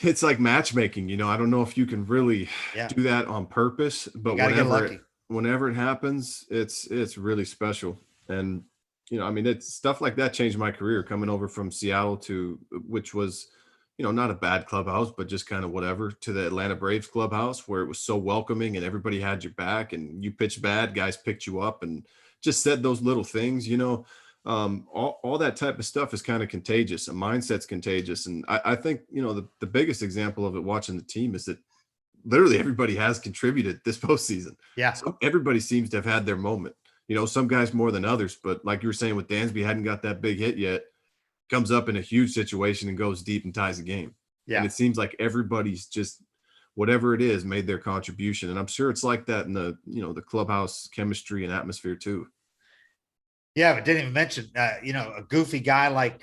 it's like matchmaking. You know, I don't know if you can really do that on purpose, but whenever it happens, it's really special. And you know, I mean, it's stuff like that changed my career, coming over from Seattle which was, you know, not a bad clubhouse, but just kind of whatever, to the Atlanta Braves clubhouse, where it was so welcoming and everybody had your back, and you pitched bad, guys picked you up and just said those little things, you know. All that type of stuff is kind of contagious, and mindset's contagious. And I think, you know, the biggest example of it watching the team is that literally everybody has contributed this postseason. Yeah. So everybody seems to have had their moment, you know, some guys more than others, but like you were saying with Dansby, hadn't got that big hit yet, comes up in a huge situation and goes deep and ties the game. Yeah. And it seems like everybody's just whatever it is, made their contribution. And I'm sure it's like that in the, the clubhouse chemistry and atmosphere too. Yeah, but didn't even mention, a goofy guy like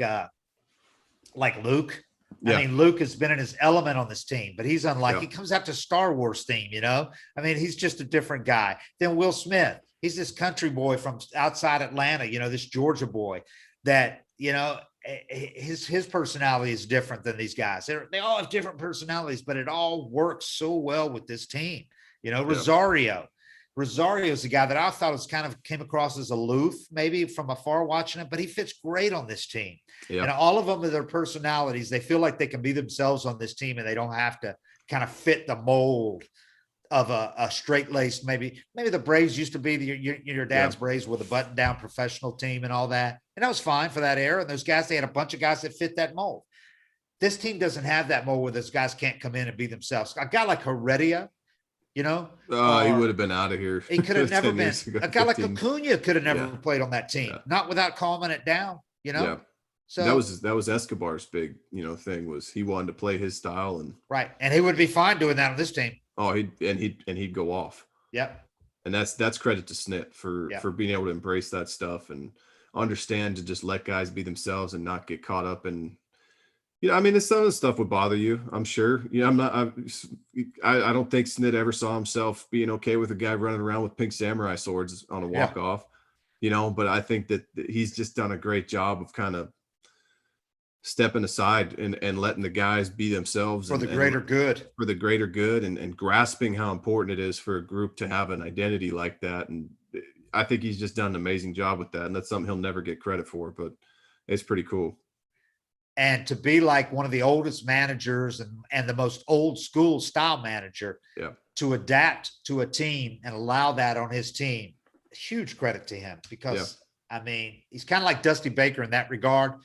Luke. Yeah. I mean, Luke has been in his element on this team, but he's unlike, Yeah. he comes out to Star Wars theme, I mean, he's just a different guy. Then Will Smith, he's this country boy from outside Atlanta, this Georgia boy that, his personality is different than these guys. They all have different personalities, but it all works so well with this team. Rosario's the guy that I thought was kind of came across as aloof, maybe from afar watching him, but he fits great on this team. Yeah. And all of them are their personalities. They feel like they can be themselves on this team, and they don't have to kind of fit the mold of a straight-laced, maybe the Braves used to be your dad's Braves with a button-down professional team and all that. And that was fine for that era. And those guys, they had a bunch of guys that fit that mold. This team doesn't have that mold where those guys can't come in and be themselves. A guy like Heredia, he would have been out of here. He could have never been. A guy like Acuna could have never played on that team, not without calming it down, Yeah. So that was Escobar's big, thing was he wanted to play his style right. And he would be fine doing that on this team. Oh, he'd go off. Yep. And that's credit to Snit for being able to embrace that stuff and understand to just let guys be themselves and not get caught up in, I mean, some of the stuff would bother you, I'm sure. I don't think Snit ever saw himself being okay with a guy running around with pink samurai swords on a walk-off, but I think that he's just done a great job of kind of stepping aside and letting the guys be themselves for the greater good and grasping how important it is for a group to have an identity like that. And I think he's just done an amazing job with that. And that's something he'll never get credit for, but it's pretty cool. And to be like one of the oldest managers and the most old school style manager, to adapt to a team and allow that on his team, huge credit to him because I mean, he's kind of like Dusty Baker in that regard.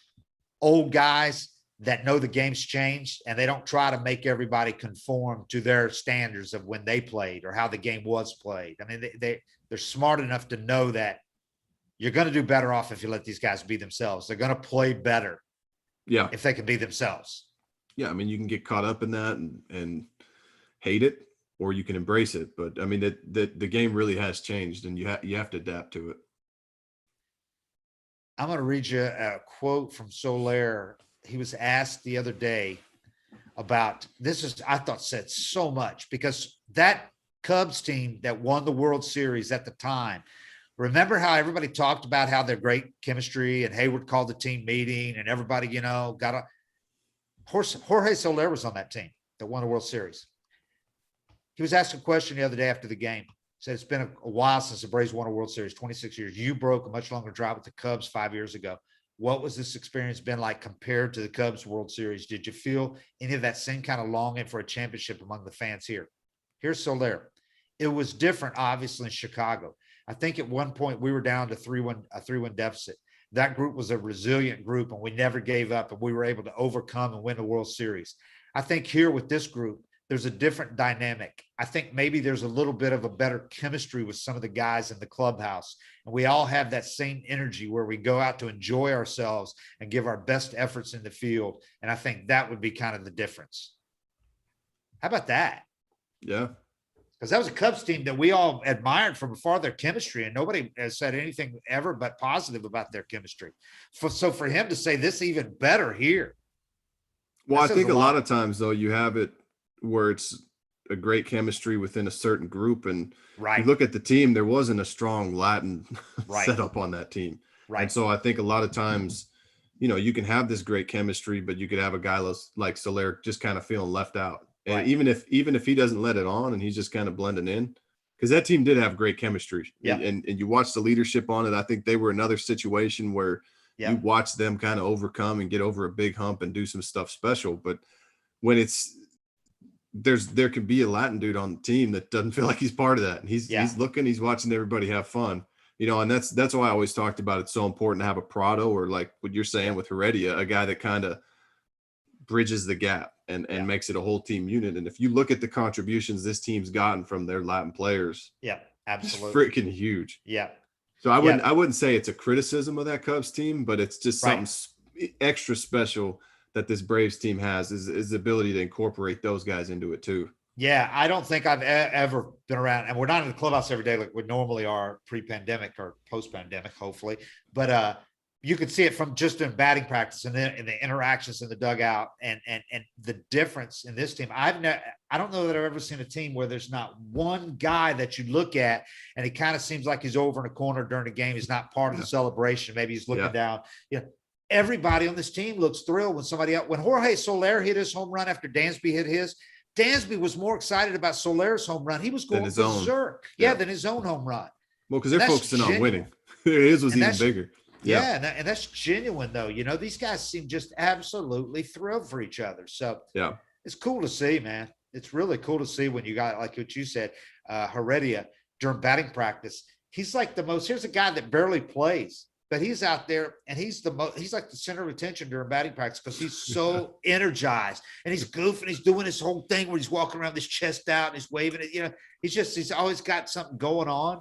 Old guys that know the game's changed and they don't try to make everybody conform to their standards of when they played or how the game was played. I mean, they're smart enough to know that you're going to do better off if you let these guys be themselves. They're going to play better. Yeah. If they can be themselves. Yeah. I mean, you can get caught up in that and hate it, or you can embrace it. But I mean, the game really has changed and you have to adapt to it. I'm going to read you a quote from Soler. He was asked the other day about I thought said so much because that Cubs team that won the World Series at the time, remember how everybody talked about how their great chemistry and Hayward called the team meeting and everybody, got Jorge Soler was on that team that won the World Series. He was asked a question the other day after the game. Said it's been a while since the Braves won a World Series, 26 years. You broke a much longer drought with the Cubs 5 years ago. What was this experience been like compared to the Cubs World Series? Did you feel any of that same kind of longing for a championship among the fans here? Here's Soler. It was different, obviously, in Chicago. I think at one point we were down to a 3-1 deficit. That group was a resilient group, and we never gave up, and we were able to overcome and win the World Series. I think here with this group, there's a different dynamic. I think maybe there's a little bit of a better chemistry with some of the guys in the clubhouse. And we all have that same energy where we go out to enjoy ourselves and give our best efforts in the field. And I think that would be kind of the difference. How about that? Yeah. Because that was a Cubs team that we all admired from afar, their chemistry, and nobody has said anything ever but positive about their chemistry. So for him to say this even better here. Well, I think a lot of times, though, you have it where it's a great chemistry within a certain group. And you look at the team, there wasn't a strong Latin setup on that team. Right. And so I think a lot of times, you can have this great chemistry, but you could have a guy like Soler just kind of feeling left out. And even if he doesn't let it on and he's just kind of blending in, because that team did have great chemistry. Yeah. And you watch the leadership on it. I think they were another situation where you watch them kind of overcome and get over a big hump and do some stuff special. But when there could be a Latin dude on the team that doesn't feel like he's part of that. And he's looking, he's watching everybody have fun, and that's why I always talked about it's so important to have a Prado, or like what you're saying with Heredia, a guy that kind of bridges the gap and makes it a whole team unit. And if you look at the contributions this team's gotten from their Latin players, absolutely, it's freaking huge. Yeah. So I wouldn't say it's a criticism of that Cubs team, but it's just something extra special that this Braves team has is the ability to incorporate those guys into it too. Yeah, I don't think I've ever been around, and we're not in the clubhouse every day like we normally are pre-pandemic or post-pandemic, hopefully. But you could see it from just in batting practice and then in the interactions in the dugout, and the difference in this team. I don't know that I've ever seen a team where there's not one guy that you look at and he kind of seems like he's over in a corner during the game. He's not part of the celebration. Maybe he's looking down. Yeah. Everybody on this team looks thrilled when somebody else, when Jorge Soler hit his home run after Dansby hit his. Dansby was more excited about Soler's home run. He was going berserk. Than his own home run. Well, because they're focusing on winning. His was even bigger. Yeah, and that's genuine, though. You know, these guys seem just absolutely thrilled for each other. So it's cool to see, man. It's really cool to see when you got, like what you said, Heredia during batting practice. He's like here's a guy that barely plays. But he's out there and he's like the center of attention during batting practice because he's so energized and he's goofing. He's doing this whole thing where he's walking around with his chest out and he's waving it. You know, he's always got something going on.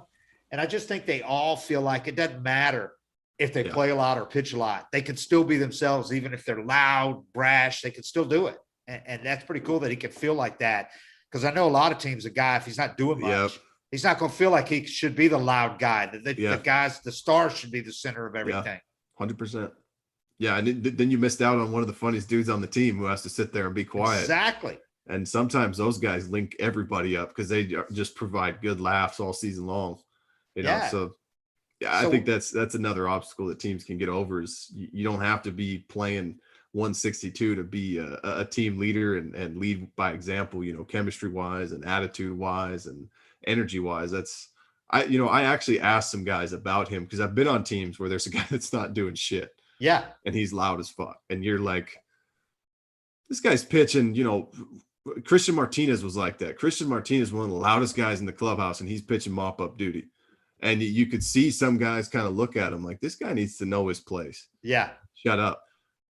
And I just think they all feel like it doesn't matter if they play a lot or pitch a lot. They can still be themselves, even if they're loud, brash, they can still do it. And that's pretty cool that he can feel like that. Because I know a lot of teams, a guy, if he's not doing much, he's not going to feel like he should be the loud guy. The guys, the stars should be the center of everything. 100%. Yeah, and then you missed out on one of the funniest dudes on the team who has to sit there and be quiet. Exactly. And sometimes those guys link everybody up because they just provide good laughs all season long. You know, so I think that's another obstacle that teams can get over is you don't have to be playing 162 to be a team leader and lead by example, you know, chemistry wise and attitude wise and energy wise. I actually asked some guys about him because I've been on teams where there's a guy that's not doing shit. Yeah. And he's loud as fuck. And you're like, this guy's pitching, you know, Christian Martinez was like that. Christian Martinez, one of the loudest guys in the clubhouse, and he's pitching mop up duty. And you could see some guys kind of look at him like, this guy needs to know his place. Yeah. Shut up.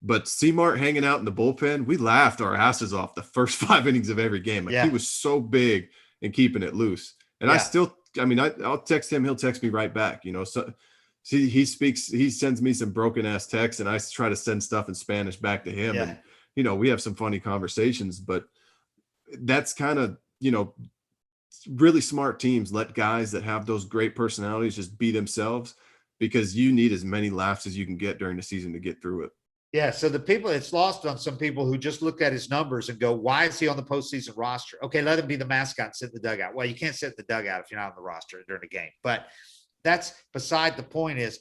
But C-Mart hanging out in the bullpen, we laughed our asses off the first 5 innings of every game. Like he was so big and keeping it loose. And I'll text him. He'll text me right back, you know. So see, he sends me some broken ass texts and I try to send stuff in Spanish back to him. And, you know, we have some funny conversations, but that's kind of, you know, really smart teams let guys that have those great personalities just be themselves because you need as many laughs as you can get during the season to get through it. Yeah. So it's lost on some people who just look at his numbers and go, why is he on the postseason roster? Okay, let him be the mascot and sit in the dugout. Well, you can't sit in the dugout if you're not on the roster during the game. But that's beside the point is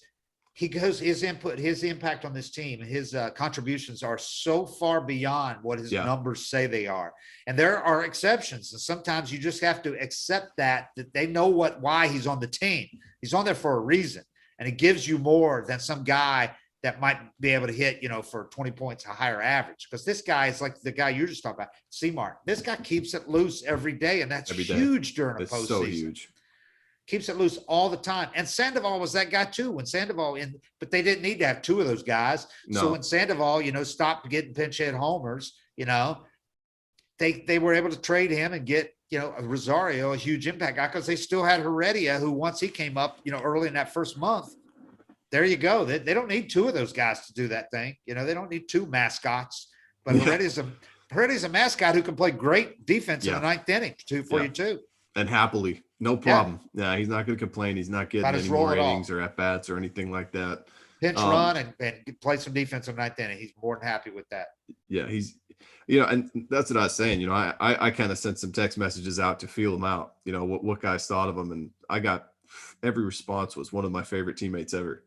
his impact on this team, his contributions are so far beyond what his numbers say they are. And there are exceptions. And sometimes you just have to accept that they know why he's on the team. He's on there for a reason. And it gives you more than some guy that might be able to hit, you know, for 20 points, a higher average. Because this guy is like the guy you're just talking about, C-Mart. This guy keeps it loose every day, and that's huge during a postseason. So huge. Keeps it loose all the time. And Sandoval was that guy too. When Sandoval but they didn't need to have two of those guys. No. So when Sandoval, you know, stopped getting pinch hit homers, you know, they were able to trade him and get, you know, Rosario, a huge impact guy, because they still had Heredia, who once he came up, you know, early in that first month, there you go. They don't need two of those guys to do that thing. You know, they don't need two mascots. But Heredia's a mascot who can play great defense in the ninth inning for you too. And happily, no problem. Yeah, he's not going to complain. He's not getting any more innings or at bats or anything like that. Pinch run and play some defense in ninth inning. He's more than happy with that. Yeah, he's, you know, and that's what I was saying. You know, I kind of sent some text messages out to feel him out. You know, what guys thought of him, and I got every response was one of my favorite teammates ever.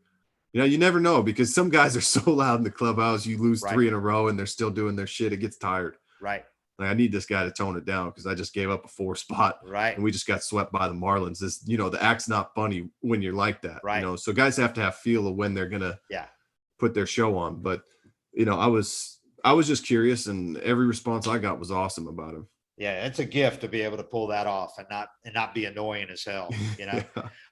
You know, you never know because some guys are so loud in the clubhouse. You lose 3 in a row and they're still doing their shit. It gets tired. Right. Like, I need this guy to tone it down because I just gave up a 4 spot. Right. And we just got swept by the Marlins. This, you know, the act's not funny when you're like that. Right. You know, so guys have to have feel of when they're gonna put their show on. But, you know, I was just curious, and every response I got was awesome about him. Yeah, it's a gift to be able to pull that off and not be annoying as hell, you know,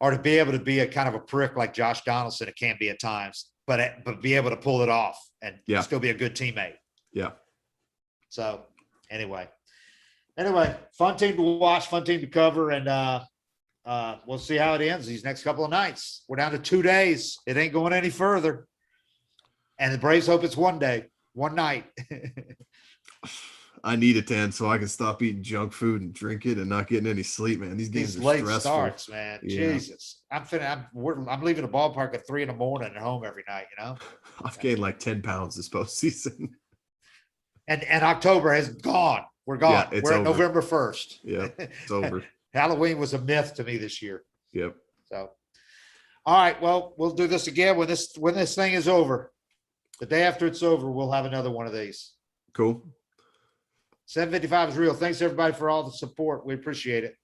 or to be able to be a kind of a prick like Josh Donaldson. It can be at times, but be able to pull it off and still be a good teammate. Yeah. So anyway, fun team to watch, fun team to cover, and we'll see how it ends these next couple of nights. We're down to 2 days. It ain't going any further. And the Braves hope it's one night. I need it to end so I can stop eating junk food and drink it and not getting any sleep, man. These games These are late stressful. starts, man. Yeah. Jesus. I'm leaving the ballpark at 3 a.m. at home every night, you know? I've gained like 10 pounds this postseason. And October has gone. We're gone. Yeah, it's We're at over. November 1st. Yeah, it's over. Halloween was a myth to me this year. Yep. So, all right. Well, we'll do this again when this thing is over. The day after it's over, we'll have another one of these. Cool. 755 is real. Thanks everybody for all the support. We appreciate it.